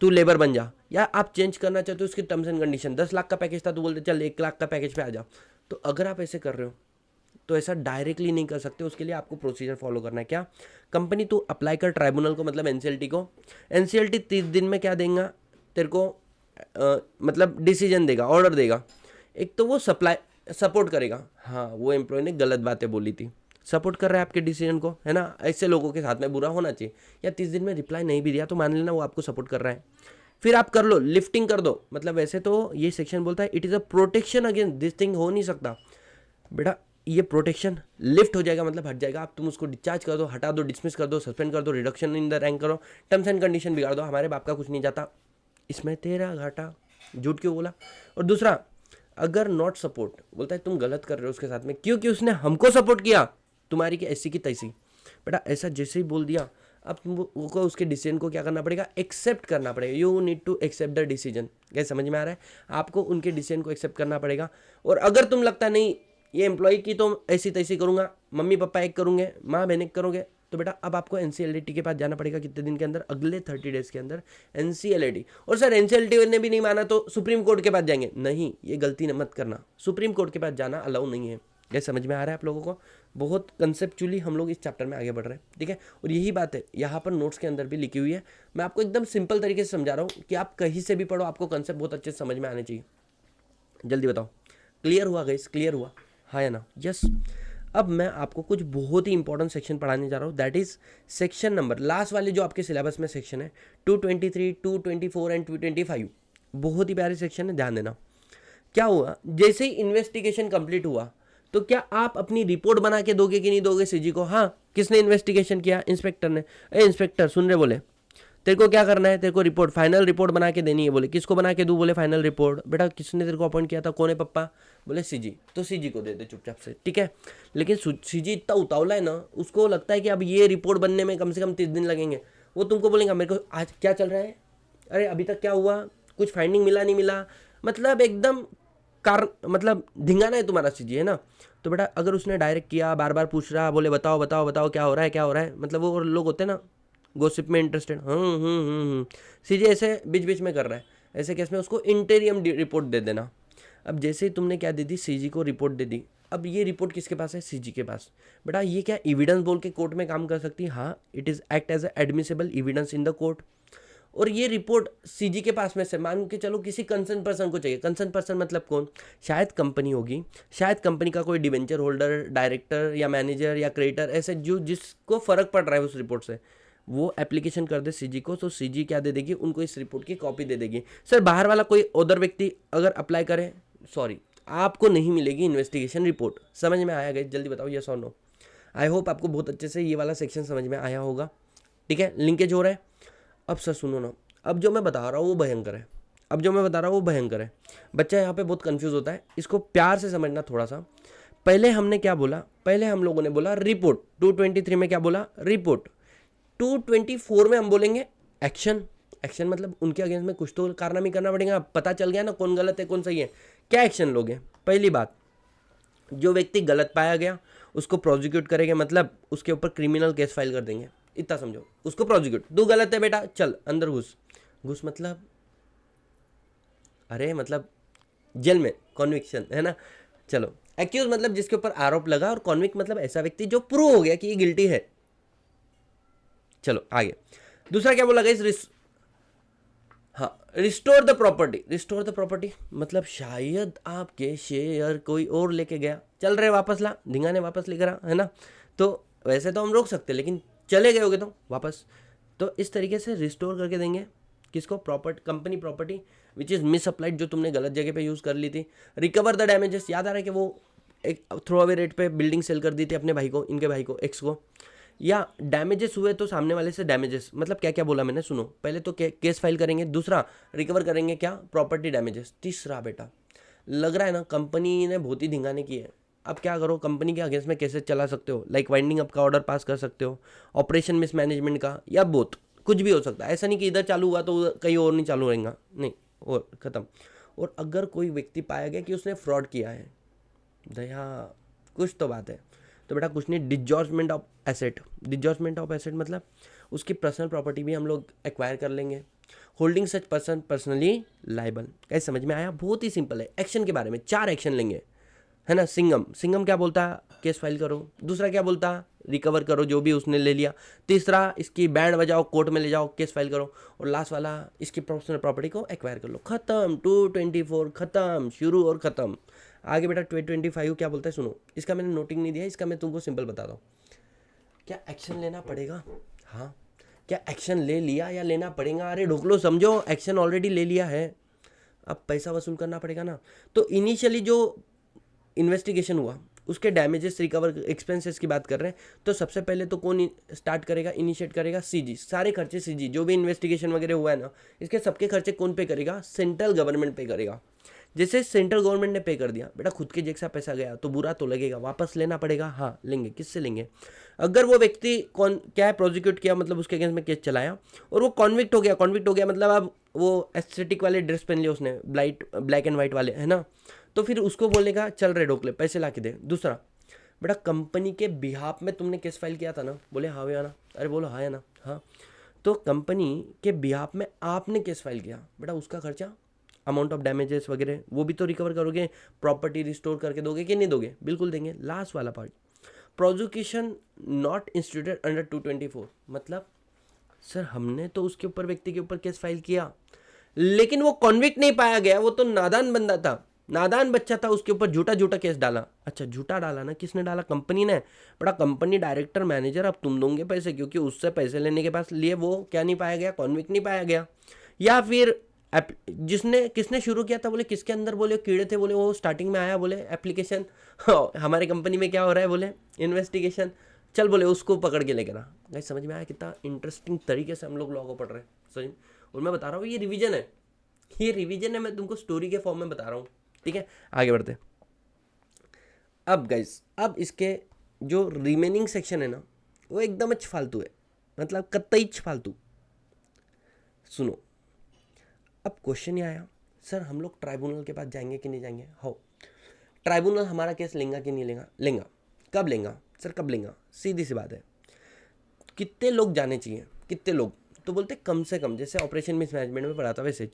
तू लेबर बन जा। या आप चेंज करना चाहते हो उसकी टर्म्स एंड कंडीशन, 10 लाख का पैकेज था, तू बोलते चल 1 लाख का पैकेज पे आ जा। तो अगर आप ऐसे कर रहे हो तो ऐसा डायरेक्टली नहीं कर सकते, उसके लिए आपको प्रोसीजर फॉलो करना है। क्या? कंपनी तू अप्लाई कर ट्राइब्यूनल को, मतलब एनसीएलटी को। एनसीएलटी 30 दिन में क्या देगा तेरे को, मतलब डिसीजन देगा, ऑर्डर देगा। एक तो वो सपोर्ट करेगा, हाँ वो एम्प्लॉय ने गलत बातें बोली थी, सपोर्ट कर रहा है आपके डिसीजन को, है ना। ऐसे लोगों के साथ में बुरा होना चाहिए। या 30 दिन में रिप्लाई नहीं भी दिया तो मान लेना वो आपको सपोर्ट कर रहा है, फिर आप कर लो, लिफ्टिंग कर दो। मतलब वैसे तो ये सेक्शन बोलता है it is a protection against this thing, हो नहीं सकता बेटा। ये प्रोटेक्शन लिफ्ट हो जाएगा, मतलब हट जाएगा। आप तुम उसको डिस्चार्ज कर दो, हटा दो, डिसमिस कर दो, सस्पेंड कर दो, रिडक्शन इन द रैंक करो, टर्म्स एंड कंडीशन बिगाड़ दो, हमारे बाप का कुछ नहीं जाता, इसमें तेरा घाटा। झूठ क्यों बोला? और दूसरा, अगर नॉट सपोर्ट बोलता है तुम गलत कर रहे हो उसके साथ में, क्योंकि उसने हमको सपोर्ट किया, तुम्हारी की ऐसी की तैसी। बेटा ऐसा जैसे ही बोल दिया, अब तुमको उसके डिसीजन को क्या करना पड़ेगा? एक्सेप्ट करना पड़ेगा। You need to accept the decision. क्या समझ में आ रहा है? आपको उनके डिसीजन को एक्सेप्ट करना पड़ेगा। और अगर तुम लगता नहीं ये एम्प्लॉय की तो ऐसी तैसी करूंगा, मम्मी पापा एक करूंगे, माँ बहन एक करोगे, तो बेटा अब आपको एनसीएलटी के पास जाना पड़ेगा। कितने दिन के अंदर? अगले 30 डेज के अंदर एनसीएलटी। और सर एनसीएलटी ने भी नहीं माना तो सुप्रीम कोर्ट के पास जाएंगे? नहीं, ये गलती मत करना, सुप्रीम कोर्ट के पास जाना अलाउ नहीं है। ये समझ में आ रहा है आप लोगों को? बहुत कंसेप्चुअली हम लोग इस चैप्टर में आगे बढ़ रहे हैं, ठीक है। और यही बात है यहाँ पर नोट्स के अंदर भी लिखी हुई है। मैं आपको एकदम सिंपल तरीके से समझा रहा हूँ कि आप कहीं से भी पढ़ो, आपको कंसेप्ट बहुत अच्छे से समझ में आने चाहिए। जल्दी बताओ, क्लियर हुआ गाइस? क्लियर हुआ? हाँ या ना? यस। अब मैं आपको कुछ बहुत ही इंपॉर्टेंट सेक्शन पढ़ाने जा रहा हूँ, that is section number, last वाले जो आपके सिलेबस में सेक्शन है 223, 224 एंड 225। बहुत ही प्यारे सेक्शन है, ध्यान देना। क्या हुआ, जैसे ही इन्वेस्टिगेशन कंप्लीट हुआ तो क्या आप अपनी रिपोर्ट बना के दोगे कि नहीं दोगे सीजी को? हाँ, किसने इन्वेस्टिगेशन किया? इंस्पेक्टर ने। ए इंस्पेक्टर सुन रहे? बोले तेरे को क्या करना है? तेरे को रिपोर्ट, फाइनल रिपोर्ट बना के देनी है। बोले किसको बना के दूं? बोले फाइनल रिपोर्ट। बेटा किसने तेरे को अपॉइंट किया था? कौन है पप्पा? बोले सीजी। तो सीजी को दे दे चुपचाप से, ठीक है। लेकिन सीजी इतना उतावला है ना, उसको लगता है कि अब ये रिपोर्ट बनने में कम से कम 30 दिन लगेंगे। वो तुमको बोलेंगे मेरे को आज क्या चल रहा है, अरे अभी तक क्या हुआ, कुछ फाइंडिंग मिला नहीं मिला, मतलब एकदम मतलब ढिंगाना है तुम्हारा सीजी, है ना। तो बेटा अगर उसने डायरेक्ट किया, बार बार पूछ रहा, बोले बताओ बताओ बताओ क्या हो रहा है क्या हो रहा है, मतलब वो लोग होते हैं ना गोसिप में इंटरेस्टेड, सीजी ऐसे बीच बीच में कर रहा है, ऐसे केस में उसको इंटीरियम रिपोर्ट दे देना। अब जैसे ही तुमने क्या दे दी, सीजी को रिपोर्ट दे दी। अब ये रिपोर्ट किसके पास है? सीजी के पास। बेटा ये क्या एविडेंस बोल के कोर्ट में काम कर सकती है? हाँ, it is act as admissible evidence in the court. और ये रिपोर्ट सीजी के पास में से मान के चलो किसी कंसर्न पर्सन को चाहिए। कंसर्न पर्सन मतलब कौन? शायद कंपनी होगी, शायद कंपनी का कोई डिवेंचर होल्डर, डायरेक्टर या मैनेजर या क्रिएटर, ऐसे जो जिसको फर्क पड़ रहा है उस रिपोर्ट से, वो एप्लीकेशन कर दे सीजी को, तो सीजी क्या दे देगी उनको? इस रिपोर्ट की कॉपी दे देगी। सर बाहर वाला कोई अदर व्यक्ति अगर अप्लाई करे, सॉरी आपको नहीं मिलेगी इन्वेस्टिगेशन रिपोर्ट। समझ में आया गया? जल्दी बताओ यस और नो। आई होप आपको बहुत अच्छे से ये वाला सेक्शन समझ में आया होगा, ठीक है। लिंकेज हो रहा है? अब सर सुनो ना, अब जो मैं बता रहा हूँ वो भयंकर है, अब जो मैं बता रहा हूँ वो भयंकर है। बच्चा यहाँ पे बहुत कंफ्यूज होता है, इसको प्यार से समझना थोड़ा सा। पहले हमने क्या बोला? पहले हम लोगों ने बोला रिपोर्ट। 223 में क्या बोला? रिपोर्ट। 224 में हम बोलेंगे एक्शन। एक्शन मतलब उनके अगेंस्ट में कुछ तो कारनामी करना पड़ेगा। पता चल गया ना कौन गलत है कौन सही है। क्या एक्शन लोगे? पहली बात, जो व्यक्ति गलत पाया गया उसको प्रोसिक्यूट करेंगे, मतलब उसके ऊपर क्रिमिनल केस फाइल कर देंगे, इतना समझो। उसको प्रोसिक्यूट, तू गलत है बेटा, चल अंदर घुस। घुस मतलब अरे मतलब जेल में, कॉन्विक्शन, है ना। चलो एक्यूज मतलब जिसके ऊपर आरोप लगा, और कॉन्विक्ट मतलब ऐसा व्यक्ति जो प्रूव हो गया कि ये गिल्टी है। चलो आगे। दूसरा क्या बोला गाइस? हाँ, restore the property. Restore the property मतलब शायद आपके शेयर कोई और लेके गया, चल रहे वापस ला, ढिंगाने वापस लेकर आ, है ना। तो वैसे तो हम रोक सकते, लेकिन चले गए होगे तो वापस। तो इस तरीके से रिस्टोर करके देंगे किसको, company property which is miss applied, जो तुमने गलत जगह पे यूज़ कर ली थी। रिकवर द डैमेजेस, याद आ रहा है कि वो एक थ्रो अवे रेट पे बिल्डिंग सेल कर दी थी अपने भाई को, इनके भाई को, एक्स को। या डैमेजेस हुए तो सामने वाले से डैमेजेस, मतलब क्या क्या बोला मैंने, सुनो। पहले तो केस फाइल करेंगे, दूसरा रिकवर करेंगे क्या, प्रॉपर्टी डैमेजेस, तीसरा बेटा लग रहा है ना कंपनी ने बहुत ही धिंगाने की है। अब क्या करो, कंपनी के अगेंस्ट में कैसे चला सकते हो, लाइक वाइंडिंग अप का ऑर्डर पास कर सकते हो, ऑपरेशन मिसमैनेजमेंट का, या बोथ, कुछ भी हो सकता है। ऐसा नहीं कि इधर चालू हुआ तो कहीं और नहीं चालू रहेगा, नहीं, और ख़त्म। और अगर कोई व्यक्ति पाया गया कि उसने फ्रॉड किया है, दया कुछ तो बात है, तो बेटा कुछ नहीं, डिजॉर्जमेंट ऑफ एसेट। डिजॉर्जमेंट ऑफ एसेट मतलब उसकी पर्सनल प्रॉपर्टी भी हम लोग एक्वायर कर लेंगे। Holding such person personally liable, कैसे समझ में आया, बहुत ही सिंपल है। एक्शन के बारे में 4 एक्शन लेंगे, है ना। सिंघम क्या बोलता है, केस फाइल करो। दूसरा क्या बोलता है, रिकवर करो जो भी उसने ले लिया। तीसरा, इसकी बैंड बजाओ, कोर्ट में ले जाओ, केस फाइल करो। और लास्ट वाला, इसकी पर्सनल प्रॉपर्टी को एक्वायर कर लो। खत्म, 224 खत्म, शुरू और खत्म। आगे बेटा 225 क्या बोलता है, सुनो। इसका मैंने नोटिंग नहीं दिया, इसका मैं तुमको सिंपल बताता हूँ। क्या एक्शन लेना पड़ेगा, हाँ, क्या एक्शन ले लिया या लेना पड़ेगा, अरे ढोक लो, समझो, एक्शन ऑलरेडी ले लिया है, अब पैसा वसूल करना पड़ेगा ना। तो इनिशियली जो इन्वेस्टिगेशन हुआ उसके डैमेजेस रिकवर एक्सपेंसेस की बात कर रहे हैं, तो सबसे पहले तो कौन स्टार्ट करेगा, इनिशिएट करेगा, सीजी। सारे खर्चे सीजी, जो भी इन्वेस्टिगेशन वगैरह हुआ है ना, इसके सबके खर्चे कौन पे करेगा, सेंट्रल गवर्नमेंट पे करेगा। जैसे सेंट्रल गवर्नमेंट ने पे कर दिया, बेटा खुद के जेब से पैसा गया तो बुरा तो लगेगा, वापस लेना पड़ेगा, हाँ लेंगे। किससे लेंगे, अगर वो व्यक्ति कौन क्या है, प्रोसिक्यूट किया, मतलब उसके अगेंस्ट में केस चलाया और वो कॉन्विक्ट हो गया। कॉन्विक्ट हो गया मतलब अब वो एस्थेटिक वाले ड्रेस पहन लिए उसने, ब्लैक एंड व्हाइट वाले, है ना, तो फिर उसको बोलने का, चल रहे ढोकले, पैसे ला के दे। दूसरा, बेटा कंपनी के बिहाफ में तुमने केस फाइल किया था ना, बोले हाँ या ना, अरे बोलो हाँ या ना, हाँ, तो कंपनी के बिहाफ में आपने केस फाइल किया, बेटा उसका खर्चा, अमाउंट ऑफ डैमेजेस वगैरह वो भी तो रिकवर करोगे, प्रॉपर्टी रिस्टोर करके दोगे कि नहीं दोगे, बिल्कुल देंगे। लास्ट वाला part, prosecution not instituted under 224, मतलब सर हमने तो उसके ऊपर, व्यक्ति के ऊपर केस फाइल किया, लेकिन वो कॉन्विक्ट नहीं पाया गया, वो तो नादान बंदा था, नादान बच्चा था, उसके ऊपर झूठा केस डाला। अच्छा झूठा डाला ना, किसने डाला, कंपनी ने। बड़ा कंपनी डायरेक्टर मैनेजर, अब तुम दोगे पैसे, क्योंकि उससे पैसे लेने के पास लिए वो क्या नहीं पाया गया, कॉन्विक्ट नहीं पाया गया। या फिर किसने शुरू किया था, बोले किसके अंदर, बोले कीड़े थे, बोले वो स्टार्टिंग में आया, बोले एप्लीकेशन, हमारे कंपनी में क्या हो रहा है, बोले इन्वेस्टिगेशन, चल बोले उसको पकड़ के लेकर आ। गाइस समझ में आया कितना इंटरेस्टिंग तरीके से हम लोग लॉ को पढ़ रहे हैं, सही। और मैं बता रहा हूँ ये रिवीजन है, ये रिवीजन है, मैं तुमको स्टोरी के फॉर्म में बता रहा हूँ, ठीक है। आगे बढ़ते। अब गाइस, अब इसके जो रिमेनिंग सेक्शन है ना, वो एकदम फालतू है, मतलब कतई फालतू। सुनो, अब क्वेश्चन ये आया, सर हम लोग ट्राइब्यूनल के पास जाएंगे कि नहीं जाएंगे, हो ट्राइब्यूनल हमारा केस लेंगा कि नहीं लेगा, लेंगा। कब लेंगा सर, कब लेंगा, सीधी सी बात है। कितने लोग जाने चाहिए, कितने लोग, तो बोलते कम से कम, जैसे ऑपरेशन मिसमैनेजमेंट में पढ़ा था वैसे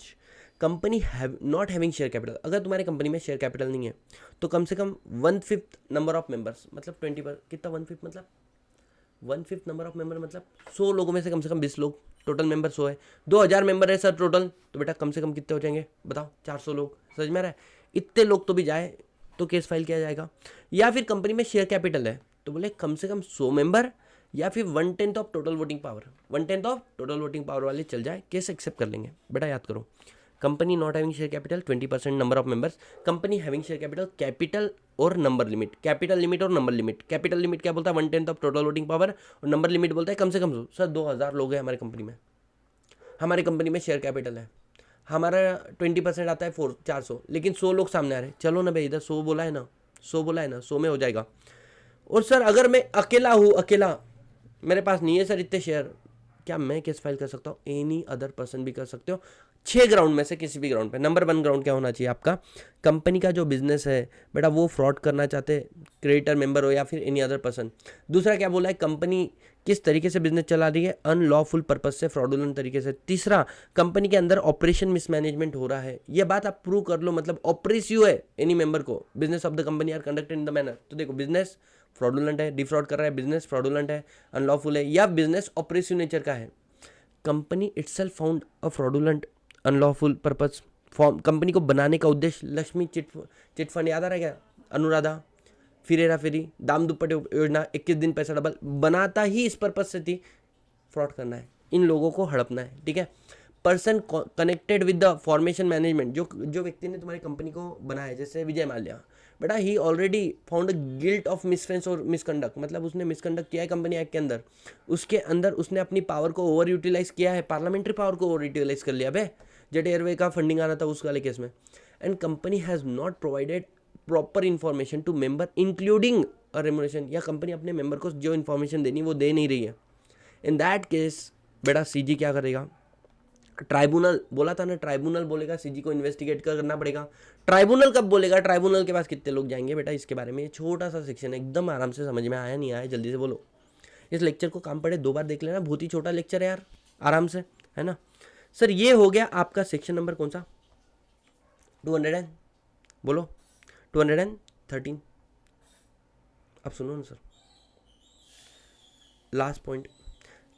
company not having share capital, अगर तुम्हारे कंपनी में शेयर कैपिटल नहीं है तो कम से कम 1/5 नंबर ऑफ मेंबर्स, मतलब 20 पर कितना, 1/5 मतलब 1/5 नंबर ऑफ मेंबर, मतलब 100 लोगों में से कम 20 लोग, टोटल मेंबर 100 है, 2000 मेंबर है सर टोटल, तो बेटा कम से कम कितने हो जाएंगे बताओ, 400 लोग, समझ में आ रहा है। इतने लोग तो भी जाए तो केस फाइल किया जाएगा। या फिर कंपनी में शेयर कैपिटल है तो बोले कम से कम 100 मेंबर, या फिर 1/10 of total voting power, 1/10 of total voting power वाले चल जाए, केस एक्सेप्ट कर लेंगे। बेटा याद करो, company not having share capital 20% number of members, company having share capital और नंबर लिमिट, कैपिटल लिमिट और नंबर लिमिट। कैपिटल लिमिट क्या बोलता है, 1/10 ऑफ टोटल वोटिंग पावर, और नंबर लिमिट बोलता है कम से कम 100। सर 2000 लोग हैं हमारी कंपनी में, हमारी कंपनी में शेयर कैपिटल है, हमारा 20% आता है 400, लेकिन 100 लोग सामने आ रहे हैं, चलो ना भाई इधर 100 बोला है ना, 100 बोला है ना, 100 में हो जाएगा। और सर अगर मैं अकेला हूँ, अकेला मेरे पास नहीं है सर इतने शेयर, क्या मैं केस फाइल कर सकता हूँ, एनी अदर पर्सन भी कर सकते हो। 6 ग्राउंड में से किसी भी ग्राउंड पे, नंबर 1 ग्राउंड क्या होना चाहिए आपका, कंपनी का जो बिजनेस है बेटा वो फ्रॉड करना चाहते, क्रेडिटर मेंबर हो या फिर एनी अदर पर्सन। दूसरा क्या बोला है, कंपनी किस तरीके से बिजनेस चला रही है, अनलॉफुल पर्पज से, फ्रॉडुलेंट तरीके से। तीसरा, कंपनी के अंदर ऑपरेशन मिसमैनेजमेंट हो रहा है, ये बात आप प्रूव कर लो, मतलब ऑपरेसिव है एनी मेंबर को, business of the company are conducted in the manner. तो देखो बिजनेस फ्रॉडुलेंट है, डिफ्रॉड कर रहा है, बिजनेस फ्रॉडुलेंट है, अनलॉफुल है, या बिजनेस ऑपरेसिव नेचर का है। Company itself found a fraudulent unlawful purpose, form company को बनाने का उद्देश्य, लक्ष्मी चिट फंड याद आ रहा है क्या, अनुराधा, फिर हेरा फेरी, दाम दुप्पट योजना, 21 दिन पैसा डबल, बनाता ही इस पर्पज से थी, फ्रॉड करना है। इन लोगों को हड़पना है, ठीक है। Person connected with the formation management, जो व्यक्ति ने तुम्हारी कंपनी को बनाया, जैसे विजय माल्या, बेटा ही ऑलरेडी फाउंड गिल्ट ऑफ मिसफेंस और मिसकंडक्ट, मतलब उसने मिसकंडक्ट किया है कंपनी एक्ट के अंदर, उसके अंदर उसने अपनी पावर को ओवर यूटिलाइज किया है, पार्लियामेंट्री पावर को ओवर यूटिलाइज कर लिया बे, जेट एयरवे का फंडिंग आ रहा था उस वाले केस में। And company has not provided proper information to member including a remuneration, या कंपनी अपने मेंबर को जो इन्फॉर्मेशन देनी वो दे नहीं रही है। इन दैट केस बेटा सीजी क्या करेगा, ट्राइब्यूनल बोला था ना, ट्राइब्यूनल बोलेगा सीजी को इन्वेस्टिगेट करना पड़ेगा। ट्राइब्यूनल कब बोलेगा, ट्राइब्यूनल के पास कितने लोग जाएंगे बेटा, इसके बारे में ये छोटा सा सेक्शन है, एकदम आराम से समझ में आया नहीं आया जल्दी से बोलो। इस लेक्चर को काम पड़े 2 बार देख लेना, बहुत ही छोटा लेक्चर है यार, आराम से, है ना। सर ये हो गया आपका सेक्शन नंबर कौन सा, 200 बोलो 213। अब सुनो ना सर, लास्ट पॉइंट,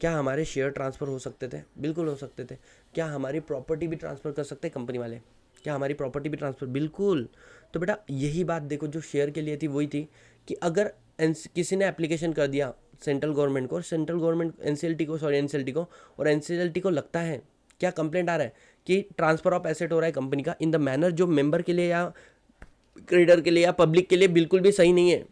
क्या हमारे शेयर ट्रांसफ़र हो सकते थे, बिल्कुल हो सकते थे। क्या हमारी प्रॉपर्टी भी ट्रांसफ़र कर सकते हैं कंपनी वाले, क्या हमारी प्रॉपर्टी भी ट्रांसफ़र, बिल्कुल। तो बेटा यही बात देखो जो शेयर के लिए थी वही थी कि अगर किसी ने एप्लीकेशन कर दिया सेंट्रल गवर्नमेंट को, सेंट्रल गवर्नमेंट एनसीएलटी को, और एनसीएलटी को लगता है, क्या कंप्लेंट आ रहा है कि ट्रांसफ़र ऑफ एसेट हो रहा है कंपनी का इन द मैनर जो मेंबर के लिए या क्रेडिटर के लिए या पब्लिक के लिए बिल्कुल भी सही नहीं है,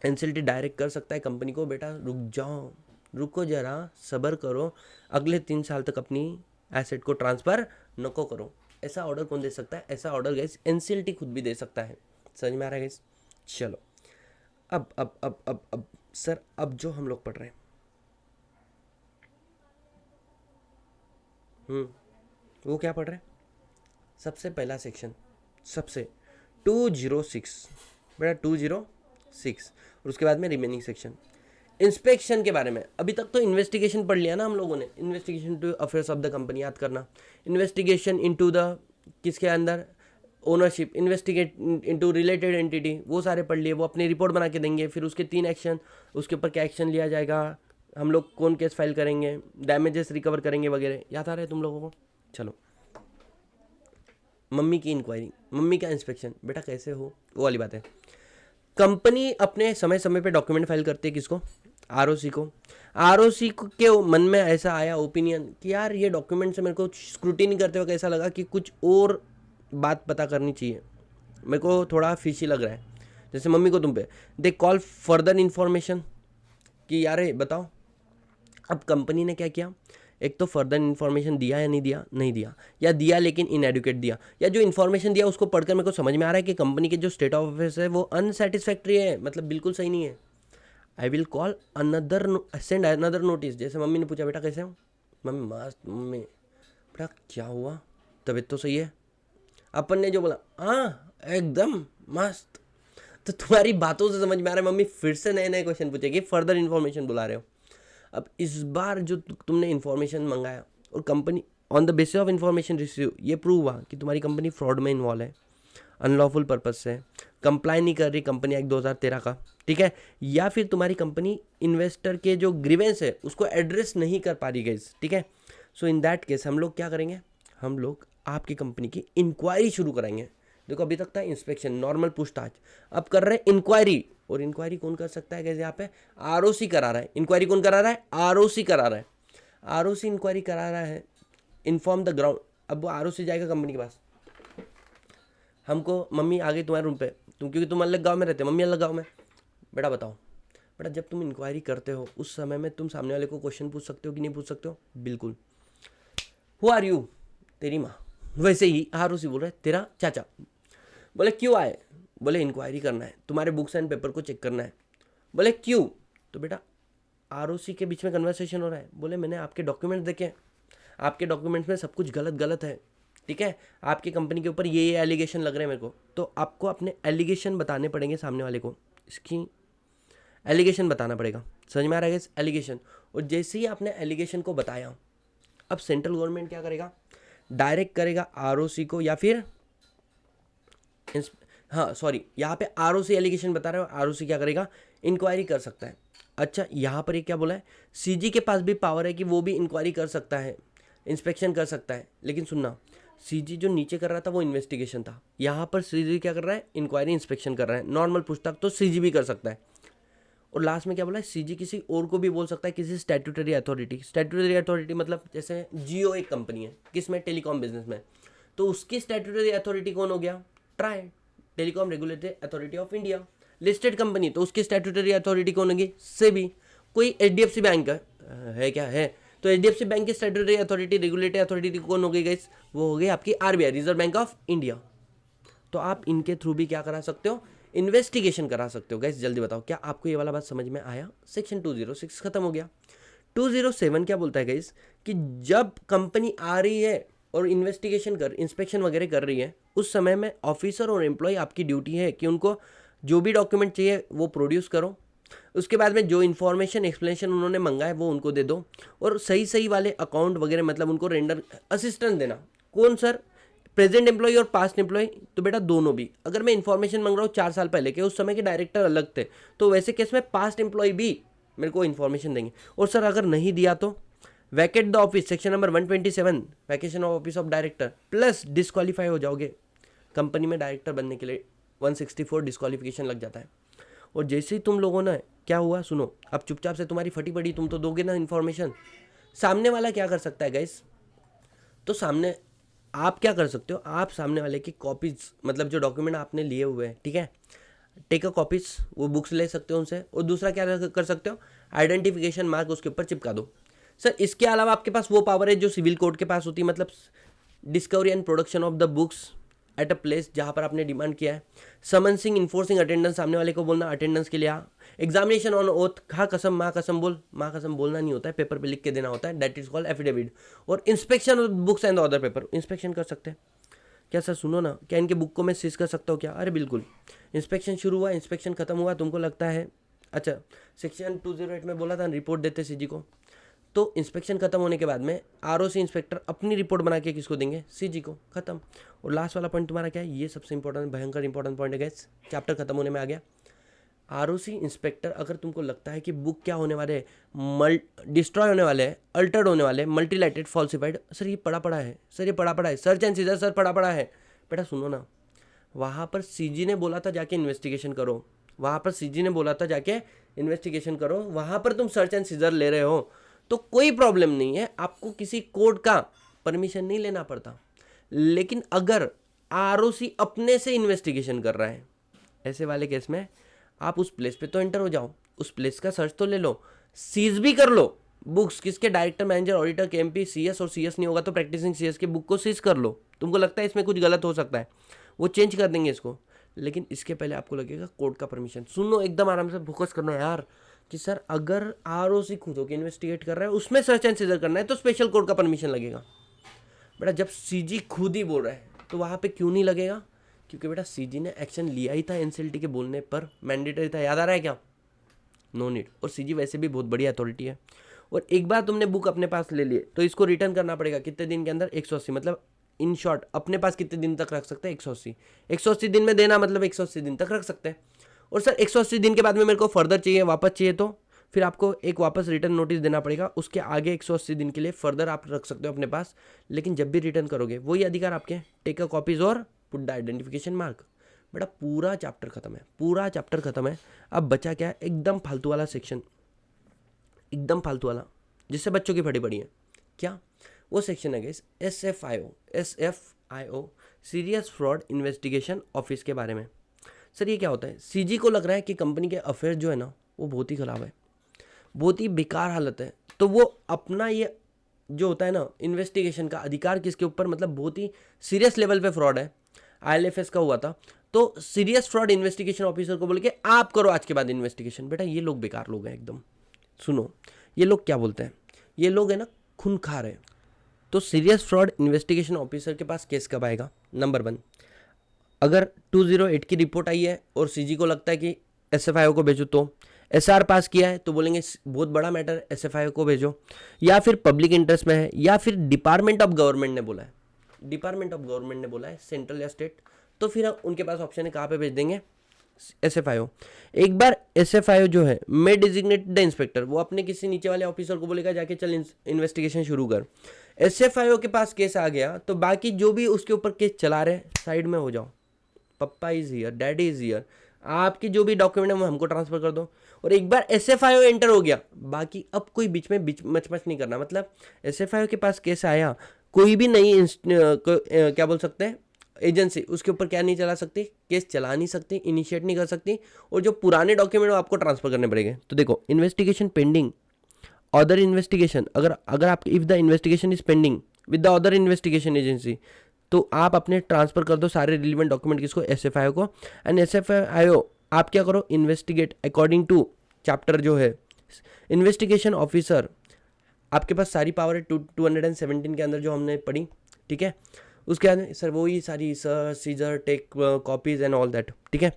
एनसीएलटी डायरेक्ट कर सकता है कंपनी को, बेटा रुक जाओ, रुको जरा, सब्र करो, अगले 3 साल तक अपनी एसेट को ट्रांसफ़र नको करो। ऐसा ऑर्डर कौन दे सकता है, ऐसा ऑर्डर गाइस एनसीएलटी खुद भी दे सकता है। समझ में आ रहा है गाइस। चलो अब सर, अब जो हम लोग पढ़ रहे हैं वो क्या पढ़ रहे हैं, सबसे पहला सेक्शन, सबसे 206 बेटा 206, और उसके बाद में रिमेनिंग सेक्शन इंस्पेक्शन के बारे में। अभी तक तो इन्वेस्टिगेशन पढ़ लिया ना हम लोगों ने, investigation to affairs of the company याद करना, इन्वेस्टिगेशन इनटू द किसके अंदर, ownership, investigate into related entity, वो सारे पढ़ लिए, वो अपनी रिपोर्ट बना के देंगे, फिर उसके 3 एक्शन, उसके ऊपर क्या एक्शन लिया जाएगा, हम लोग कौन केस फाइल करेंगे, डैमेजेस रिकवर करेंगे वगैरह, याद आ रहा है तुम लोगों को। चलो मम्मी की इंक्वायरी, मम्मी का इंस्पेक्शन, बेटा कैसे हो, वो वाली बात है। कंपनी अपने समय समय पे डॉक्यूमेंट फाइल करती है, किसको, आरओसी को। आरओसी के मन में ऐसा आया ओपिनियन कि यार ये डॉक्यूमेंट से मेरे को स्क्रूटिनी करते वक्त ऐसा लगा कि कुछ और बात पता करनी चाहिए, मेरे को थोड़ा फिशी लग रहा है, जैसे मम्मी को तुम पे, दे कॉल फर्दर इन्फॉर्मेशन कि यार बताओ। अब कंपनी ने क्या किया, एक तो फर्दर इन्फॉर्मेशन दिया या नहीं दिया, नहीं दिया, या दिया लेकिन इनएडुकेट दिया, या जो इन्फॉर्मेशन दिया उसको पढ़कर मेरे को समझ में आ रहा है कि कंपनी के जो स्टेट ऑफ अफेयर्स है वो अनसेटिस्फैक्ट्री है, मतलब बिल्कुल सही नहीं है। I will call another, send another notice. जैसे मम्मी ने पूछा बेटा कैसे हो, मम्मी मस्त, मम्मी बेटा क्या हुआ, तबीयत तो सही है, अपन ने जो बोला हाँ एकदम मस्त, तो तुम्हारी बातों से समझ में आ रहा है मम्मी फिर से नए नए क्वेश्चन पूछेगी, फर्दर इन्फॉर्मेशन बुला रहे हो। अब इस बार जो तुमने इन्फॉर्मेशन मंगाया और company on the basis of information receive ये प्रूव हुआ कि तुम्हारी कंपनी फ्रॉड में इन्वॉल्व है, अनलॉफुल पर्पज से कंप्लाई नहीं कर रही कंपनी एक्ट 2013 का, ठीक है, या फिर तुम्हारी कंपनी इन्वेस्टर के जो ग्रीवेंस है उसको एड्रेस नहीं कर पा रही गाइस, ठीक है। सो इन दैट केस हम लोग क्या करेंगे, हम लोग आपकी कंपनी की इंक्वायरी शुरू कराएंगे। देखो अभी तक था इंस्पेक्शन, नॉर्मल पूछताछ, अब कर रहे हैं इंक्वायरी। और इंक्वायरी कौन कर सकता है गाइस, यहाँ पे आरओसी करा रहा है। इंक्वायरी कौन करा रहा है, आरओसी करा रहा है, आरओसी इंक्वायरी करा रहा है, इन्फॉर्म द ग्राउंड। अब वो आरओसी जाएगा कंपनी के पास, हमको मम्मी आ गई तुम्हारे रूम पे, क्योंकि तुम अलग गांव में रहते हो, मम्मी अलग गांव में, बेटा बताओ, बेटा जब तुम इंक्वायरी करते हो उस समय में तुम सामने वाले को क्वेश्चन पूछ सकते हो कि नहीं पूछ सकते हो, बिल्कुल। हु आर यू, तेरी माँ, वैसे ही आरओसी बोल रहा है तेरा चाचा। बोले क्यों आए, बोले इंक्वायरी करना है, तुम्हारे बुक्स एंड पेपर को चेक करना है। बोले क्यों, तो बेटा आरओसी के बीच में कन्वर्सेशन हो रहा है, बोले मैंने आपके डॉक्यूमेंट्स देखे, आपके डॉक्यूमेंट्स में सब कुछ गलत गलत है, ठीक है, आपकी कंपनी के ऊपर ये एलिगेशन लग रहे हैं मेरे को, तो आपको अपने एलिगेशन बताने पड़ेंगे सामने वाले को, इसकी एलिगेशन बताना पड़ेगा। समझ में आ रहा है एलिगेशन। और जैसे ही आपने एलिगेशन को बताया, अब सेंट्रल गवर्नमेंट क्या करेगा, डायरेक्ट करेगा आरओसी को, या फिर हाँ सॉरी, यहाँ पे आरओसी एलिगेशन बता रहे हो, आरओसी क्या करेगा, इंक्वायरी कर सकता है। अच्छा यहाँ पर ये क्या बोला है, सीजी के पास भी पावर है कि वो भी इंक्वायरी कर सकता है, इंस्पेक्शन कर सकता है, लेकिन सुनना, सीजी जो नीचे कर रहा था वो इन्वेस्टिगेशन था, यहाँ पर सीजी क्या कर रहा है, इंक्वायरी इंस्पेक्शन कर रहा है। नॉर्मल पूछताछ तो सीजी भी कर सकता है, और लास्ट में क्या बोला है, सीजी किसी और को भी बोल सकता है, किसी स्टैट्यूटरी अथॉरिटी। स्टैट्यूटरी अथॉरिटी मतलब जैसे जियो एक कंपनी है, किसमें, टेलीकॉम बिजनेस में, तो उसकी स्टैट्यूटरी अथॉरिटी कौन हो गया, try, telecom regulatory authority of India. Listed company तो उसकी स्टैट्यूटरी अथॉरिटी कौन होगी, सेबी। कोई एचडीएफसी बैंक है क्या है, तो एचडीएफसी बैंक की स्टैट्यूटरी अथॉरिटी, रेगुलेटरी अथॉरिटी कौन हो गई गाइस, वो हो गई आपकी RBI, reserve bank of India. तो आप इनके थ्रू भी क्या करा सकते हो, इन्वेस्टिगेशन करा सकते हो। गाइस जल्दी बताओ, क्या आपको ये वाला बात समझ में आया। सेक्शन 206 खत्म हो गया। 207 क्या बोलता है गाइस, कि जब कंपनी आ रही है और इन्वेस्टिगेशन इंस्पेक्शन वगैरह कर रही है, उस समय में ऑफिसर और एम्प्लॉय आपकी ड्यूटी है कि उनको जो भी डॉक्यूमेंट चाहिए वो प्रोड्यूस करो। उसके बाद में जो इन्फॉर्मेशन एक्सप्लेनेशन उन्होंने मंगा है वो उनको दे दो, और सही सही वाले अकाउंट वगैरह मतलब उनको रेंडर असिस्टेंस देना। कौन सर, प्रेजेंट एम्प्लॉय और पास्ट एम्प्लॉय, तो बेटा दोनों भी। अगर मैं इन्फॉर्मेशन मांग रहा हूँ 4 साल पहले के, उस समय के डायरेक्टर अलग थे, तो वैसे केस में पास्ट एम्प्लॉय भी मेरे को इन्फॉर्मेशन देंगे। और सर अगर नहीं दिया तो vacate the office, section number 127, vacation of office of director, plus disqualify हो जाओगे कंपनी में डायरेक्टर बनने के लिए। 164 डिस्क्वालिफिकेशन लग जाता है। और जैसे ही तुम लोगों ने क्या हुआ सुनो, अब चुपचाप से तुम्हारी फटी पड़ी, तुम तो दोगे ना इन्फॉर्मेशन। सामने वाला क्या कर सकता है गाइस, तो सामने आप क्या कर सकते हो, आप सामने वाले की कॉपीज, मतलब जो डॉक्यूमेंट आपने लिए हुए हैं, ठीक है, टेक अ कॉपीज, वो बुक्स ले सकते हो उनसे। और दूसरा क्या कर सकते हो, आइडेंटिफिकेशन मार्क उसके ऊपर चिपका दो। सर इसके अलावा आपके पास वो पावर है जो सिविल कोड के पास होती है, मतलब discovery and production of the books at a place जहाँ पर आपने डिमांड किया है। समन्सिंग इन्फोर्सिंग अटेंडेंस, सामने वाले को बोलना अटेंडेंस के लिए आ। एग्जामिनेशन ऑन ओथ, खा कसम माँ कसम बोल, माँ कसम बोलना नहीं होता है, पेपर पे लिख के देना होता है, दैट इज कॉल्ड एफिडेविट। और inspection of books and other paper, inspection कर सकते हैं क्या सर, सुनो ना, क्या इनके बुक को मैं सीज कर सकता हूँ क्या, अरे बिल्कुल। इंस्पेक्शन शुरू हुआ, इंस्पेक्शन खत्म हुआ, तुमको लगता है, अच्छा सेक्शन 208 में बोला था रिपोर्ट देते सीजी को, तो इंस्पेक्शन खत्म होने के बाद में आरओसी इंस्पेक्टर अपनी रिपोर्ट बना के किसको देंगे, सीजी को, खत्म। और लास्ट वाला पॉइंट तुम्हारा क्या है, ये सबसे इंपॉर्टेंट, भयंकर इंपॉर्टेंट पॉइंट है गैस, चैप्टर खत्म होने में आ गया। आरओसी इंस्पेक्टर, अगर तुमको लगता है कि बुक क्या होने वाले हैं, डिस्ट्रॉय होने वाले हैं, अल्टर्ड होने वाले हैं, मल्टीलाइटेड, फॉल्सिफाइड, सर ये पड़ा है, सर ये पड़ा है, सर्च एंड सीजर, सर पड़ा है, बेटा सुनो ना, वहाँ पर सीजी ने बोला था जाके इन्वेस्टिगेशन करो, वहाँ पर सीजी ने बोला था जाके इन्वेस्टिगेशन करो, वहाँ पर तुम सर्च एंड सीजर ले रहे हो, तो कोई प्रॉब्लम नहीं है, आपको किसी कोर्ट का परमिशन नहीं लेना पड़ता। लेकिन अगर आरओसी अपने से इन्वेस्टिगेशन कर रहा है, ऐसे वाले केस में आप उस प्लेस पे तो एंटर हो जाओ, उस प्लेस का सर्च तो ले लो, सीज भी कर लो बुक्स, किसके, director, manager, auditor, KMP, CS, और सीएस नहीं होगा तो प्रैक्टिसिंग सीएस की बुक को सीज कर लो। तुमको लगता है इसमें कुछ गलत हो सकता है, वो चेंज कर देंगे इसको, लेकिन इसके पहले आपको लगेगा कोर्ट का परमिशन। सुनो एकदम आराम से फोकस करना यार, कि सर अगर आरओसी खुद होकर इन्वेस्टिगेट कर रहा है, उसमें सर्च एंड सीजर करना है, तो स्पेशल कोर्ट का परमिशन लगेगा। बेटा जब सीजी खुद ही बोल रहा है तो वहाँ पे क्यों नहीं लगेगा, क्योंकि बेटा सीजी ने एक्शन लिया ही था एनसीएलटी के बोलने पर, मैंडेटरी था, याद आ रहा है क्या, नो नीड। और सीजी वैसे भी बहुत बड़ी अथॉरिटी है, और एक बार तुमने बुक अपने पास ले लिए तो इसको रिटर्न करना पड़ेगा कितने दिन के अंदर, 180, मतलब इन शॉर्ट अपने पास कितने दिन तक रख सकते हैं, 180 दिन में देना, मतलब 180 दिन तक रख सकते हैं। और सर 180 दिन के बाद में मेरे को फर्दर चाहिए, वापस चाहिए, तो फिर आपको एक वापस रिटर्न नोटिस देना पड़ेगा, उसके आगे 180 दिन के लिए फर्दर आप रख सकते हो अपने पास। लेकिन जब भी रिटर्न करोगे वही अधिकार आपके, टेक अ कॉपीज और पुट द आइडेंटिफिकेशन मार्क। बेटा पूरा चैप्टर खत्म है, पूरा चैप्टर खत्म है। अब बचा क्या है, एकदम फालतू वाला सेक्शन, एकदम फालतू वाला, जिससे बच्चों की फटी पड़ी है, क्या वो सेक्शन है guys, SFIO, serious fraud investigation office के बारे में। सर ये क्या होता है, सीजी को लग रहा है कि कंपनी के अफेयर जो है ना वो बहुत ही ख़राब है, बहुत ही बेकार हालत है, तो वो अपना ये जो होता है ना इन्वेस्टिगेशन का अधिकार किसके ऊपर, मतलब बहुत ही सीरियस लेवल पे फ्रॉड है, ILFS का हुआ था, तो सीरियस फ्रॉड इन्वेस्टिगेशन ऑफिसर को बोल के आप करो आज के बाद इन्वेस्टिगेशन। बेटा ये लोग बेकार लोग हैं एकदम। सुनो ये लोग क्या बोलते हैं, ये लोग है ना खूंखार है। तो सीरियस फ्रॉड इन्वेस्टिगेशन ऑफिसर के पास केस कब आएगा, नंबर 1, अगर 208 की रिपोर्ट आई है और सीजी को लगता है कि SFIO को भेजो, तो SR पास किया है तो बोलेंगे बहुत बड़ा मैटर, SFIO को भेजो, या फिर पब्लिक इंटरेस्ट में है, या फिर डिपार्टमेंट ऑफ गवर्नमेंट ने बोला है, डिपार्टमेंट ऑफ गवर्नमेंट ने बोला है, सेंट्रल या स्टेट, तो फिर उनके पास ऑप्शन है कहाँ पे भेज देंगे, SFIO। एक बार SFIO जो है मे डिजिग्नेट द इंस्पेक्टर, वो अपने किसी नीचे वाले ऑफिसर को बोलेगा जाके चल इन्वेस्टिगेशन शुरू कर। SFIO के पास केस आ गया तो बाकी जो भी उसके ऊपर केस चला रहे साइड में हो जाओ, papa is here, daddy is here, आपकी जो भी डॉक्यूमेंट है वो हमको ट्रांसफर कर दो। और एक बार SFIO एंटर हो गया, बाकी अब कोई बीच में मच नहीं करना। मतलब SFIO के पास केस आया, कोई भी नई क्या बोल सकते हैं एजेंसी उसके ऊपर क्या नहीं चला सकती, केस चला नहीं सकती, इनिशिएट नहीं कर सकती, और जो पुराने डॉक्यूमेंट वो आपको ट्रांसफर करने पड़ेंगे। तो देखो, इन्वेस्टिगेशन पेंडिंग, अदर इन्वेस्टिगेशन, अगर आप if the investigation is pending with the other investigation agency, तो आप अपने ट्रांसफर कर दो सारे रिलीवेंट डॉक्यूमेंट किसको, SFIO को। एंड SFIO आप क्या करो, इन्वेस्टिगेट अकॉर्डिंग टू चैप्टर जो है इन्वेस्टिगेशन ऑफिसर, आपके पास सारी पावर है 217 के अंदर जो हमने पढ़ी, ठीक है। उसके बाद सर वही सारी sir seizure take copies and all that, ठीक है।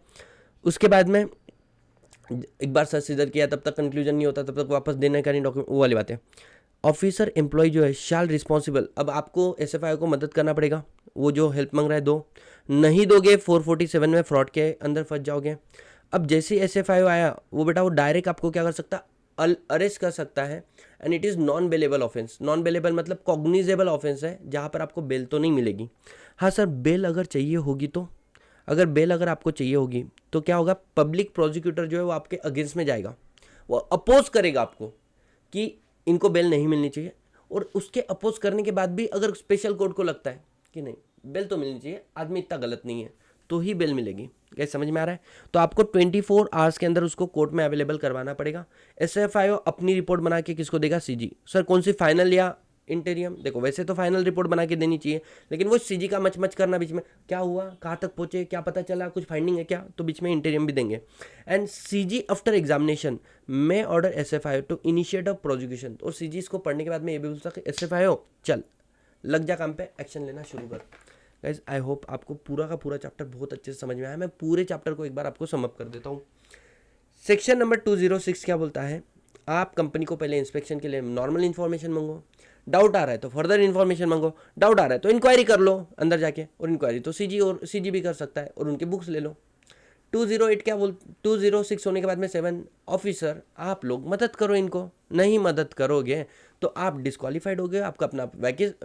उसके बाद में एक बार सर सीजर किया तब तक कंक्लूजन नहीं होता, तब तक वापस देने का नहीं डॉक्यूमेंट, वो वाली बात है। ऑफिसर एम्प्लॉय जो है शाल रिस्पॉन्सिबल, अब आपको SFIO को मदद करना पड़ेगा, वो जो हेल्प मांग रहा है दो, नहीं दोगे 447 में फ्रॉड के अंदर फंस जाओगे। अब जैसे ही SFIO आया, वो बेटा वो डायरेक्ट आपको क्या कर सकता, अरेस्ट कर सकता है। And it is non bailable offence. Non bailable मतलब कॉग्निजेबल ऑफेंस है, जहाँ पर आपको बेल तो नहीं मिलेगी। हाँ सर, बेल अगर चाहिए होगी तो, अगर आपको चाहिए होगी तो क्या होगा, पब्लिक प्रोसिक्यूटर जो है वो आपके अगेंस्ट में जाएगा, वो अपोज करेगा आपको कि इनको बेल नहीं मिलनी चाहिए। और उसके अपोज करने के बाद भी अगर स्पेशल कोर्ट को लगता है कि नहीं बेल तो मिलनी चाहिए, आदमी इतना गलत नहीं है, तो ही बेल मिलेगी। क्या समझ में आ रहा है? तो आपको 24 आवर्स के अंदर उसको कोर्ट में अवेलेबल करवाना पड़ेगा। SFIO अपनी रिपोर्ट बना के किसको देगा, CG। सर कौन सी, फाइनल या इंटीरियम? देखो वैसे तो फाइनल रिपोर्ट बना के देनी चाहिए, लेकिन वो CG का मच करना बीच में, क्या हुआ, कहाँ तक पहुंचे, क्या पता चला, कुछ फाइंडिंग है क्या, तो बीच में इंटीरियम भी देंगे। And CG after examination may order SFIO to initiate a prosecution. और CG इसको पढ़ने के बाद में ये भी पूछता कि SFIO चल लग जा काम पे, एक्शन लेना शुरू कर। गाइज आई होप आपको पूरा का पूरा चैप्टर बहुत अच्छे से समझ में आया। मैं पूरे चैप्टर को एक बार आपको समअप कर देता हूँ। सेक्शन नंबर 206 क्या बोलता है, आप कंपनी को पहले इंस्पेक्शन के लिए नॉर्मल इन्फॉर्मेशन मांगो, डाउट आ रहा है तो फर्दर इन्फॉर्मेशन मांगो, डाउट आ रहा है तो इंक्वायरी कर लो अंदर जाके, और इंक्वायरी तो CG भी कर सकता है, और उनके बुक्स ले लो। 208 क्या बोल 206 होने के बाद में 7, ऑफिसर आप लोग मदद करो इनको, नहीं मदद करोगे तो आप डिस्क्वालीफाइड हो गए, आपका अपना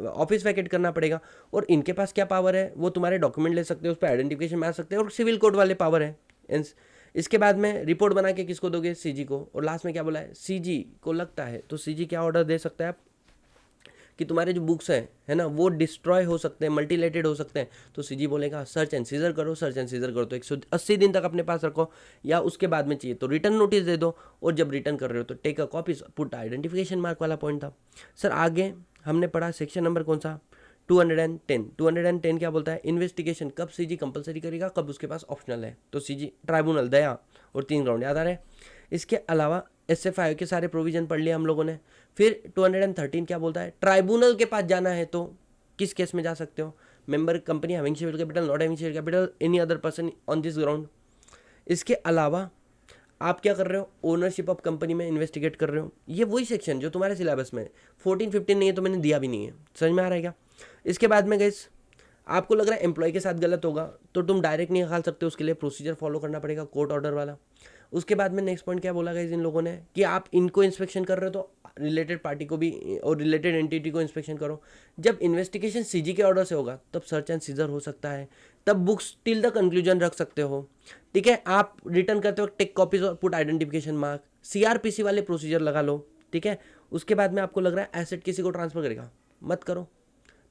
ऑफिस वैकेट करना पड़ेगा। और इनके पास क्या पावर है, वो तुम्हारे डॉक्यूमेंट ले सकते हैं, उस पर आइडेंटिफिकेशन मार सकते हैं, और सिविल कोड वाले पावर है। इसके बाद में रिपोर्ट बना के किसको दोगे, CG को। और लास्ट में क्या बोला है, CG को लगता है तो CG क्या ऑर्डर दे सकता है आप कि तुम्हारे जो बुक्स हैं है ना वो डिस्ट्रॉय हो सकते हैं, मल्टीलेटेड हो सकते हैं, तो CG बोलेगा सर्च एंड सीजर करो, सर्च एंड सीजर करो तो 180 दिन तक अपने पास रखो, या उसके बाद में चाहिए तो रिटर्न नोटिस दे दो, और जब रिटर्न कर रहे हो तो take a copy, put identification mark वाला पॉइंट था। सर आगे हमने पढ़ा सेक्शन नंबर कौन सा, 210 क्या बोलता है, इन्वेस्टिगेशन कब CG कंपलसरी करेगा, कब उसके पास ऑप्शनल है, तो CG ट्राइब्यूनल दया और 3 ग्राउंड याद आ रहे हैं। इसके अलावा SFIO के सारे प्रोविजन पढ़ लिया हम लोगों ने। फिर 213 क्या बोलता है, ट्राइब्यूनल के पास जाना है तो किस केस में जा सकते हो, member company having share capital, not having share capital, any other person on this ground. इसके अलावा आप क्या कर रहे हो, ओनरशिप ऑफ कंपनी में इन्वेस्टिगेट कर रहे हो, ये वही सेक्शन जो तुम्हारे सिलेबस में 14-15 नहीं है तो मैंने दिया भी नहीं है, समझ में आ रहा है क्या। इसके बाद में गाइस आपको लग रहा है एम्प्लॉय के साथ गलत होगा तो तुम डायरेक्ट नहीं निकाल सकते, उसके लिए प्रोसीजर फॉलो करना पड़ेगा, कोर्ट ऑर्डर वाला। उसके बाद में नेक्स्ट पॉइंट क्या बोला गाइस इन लोगों ने कि आप इनको इंस्पेक्शन कर रहे हो तो रिलेटेड पार्टी को भी और रिलेटेड एंटिटी को इंस्पेक्शन करो। जब इन्वेस्टिगेशन CG के ऑर्डर से होगा तब सर्च एंड सीजर हो सकता है, तब बुक्स टिल द कंक्लूजन रख सकते हो, ठीक है। आप रिटर्न करते वक्त टेक कॉपीज और पुट आइडेंटिफिकेशन मार्क, CRPC वाले प्रोसीजर लगा लो, ठीक है। उसके बाद में आपको लग रहा है एसेट किसी को ट्रांसफर करेगा, मत करो,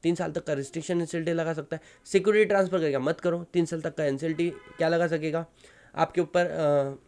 3 साल तक का रिस्ट्रिक्शन NCLT लगा सकता है। सिक्योरिटी ट्रांसफर करेगा, मत करो, 3 साल तक का NCLT क्या लगा सकेगा आपके ऊपर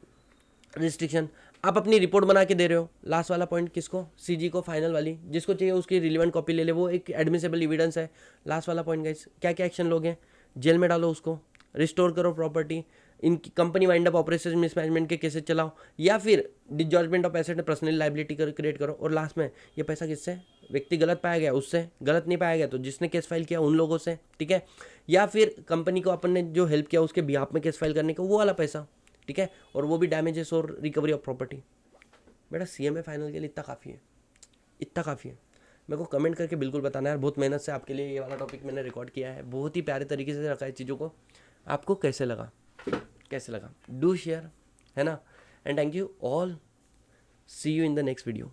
रिस्ट्रिक्शन। आप अपनी रिपोर्ट बना के दे रहे हो, लास्ट वाला पॉइंट किसको, CG को, फाइनल वाली, जिसको चाहिए उसकी रिलेवेंट कॉपी ले ले, वो एक एडमिसेबल एविडेंस है। लास्ट वाला पॉइंट गाइस, क्या क्या एक्शन लोगे, जेल में डालो उसको, रिस्टोर करो प्रॉपर्टी, इनकी company wind up operation mismanagement के केसेस चलाओ, या फिर disgorgement of asset personal liability create करो। और लास्ट में ये पैसा किससे, व्यक्ति गलत पाया गया उससे, गलत नहीं पाया गया तो जिसने केस फाइल किया उन लोगों से, ठीक है। या फिर कंपनी को अपन ने जो हेल्प किया उसके बिहाफ में केस फाइल करने का वो वाला पैसा, ठीक है। और वो भी डैमेजेस और रिकवरी ऑफ प्रॉपर्टी। बेटा CMA फाइनल के लिए इतना काफ़ी है, इतना काफ़ी है। मेरे को कमेंट करके बिल्कुल बताना है, बहुत मेहनत से आपके लिए ये वाला टॉपिक मैंने रिकॉर्ड किया है, बहुत ही प्यारे तरीके से रखा है चीज़ों को। आपको कैसे लगा, कैसे लगा, डू शेयर, है ना। And thank you all, see you in the next video.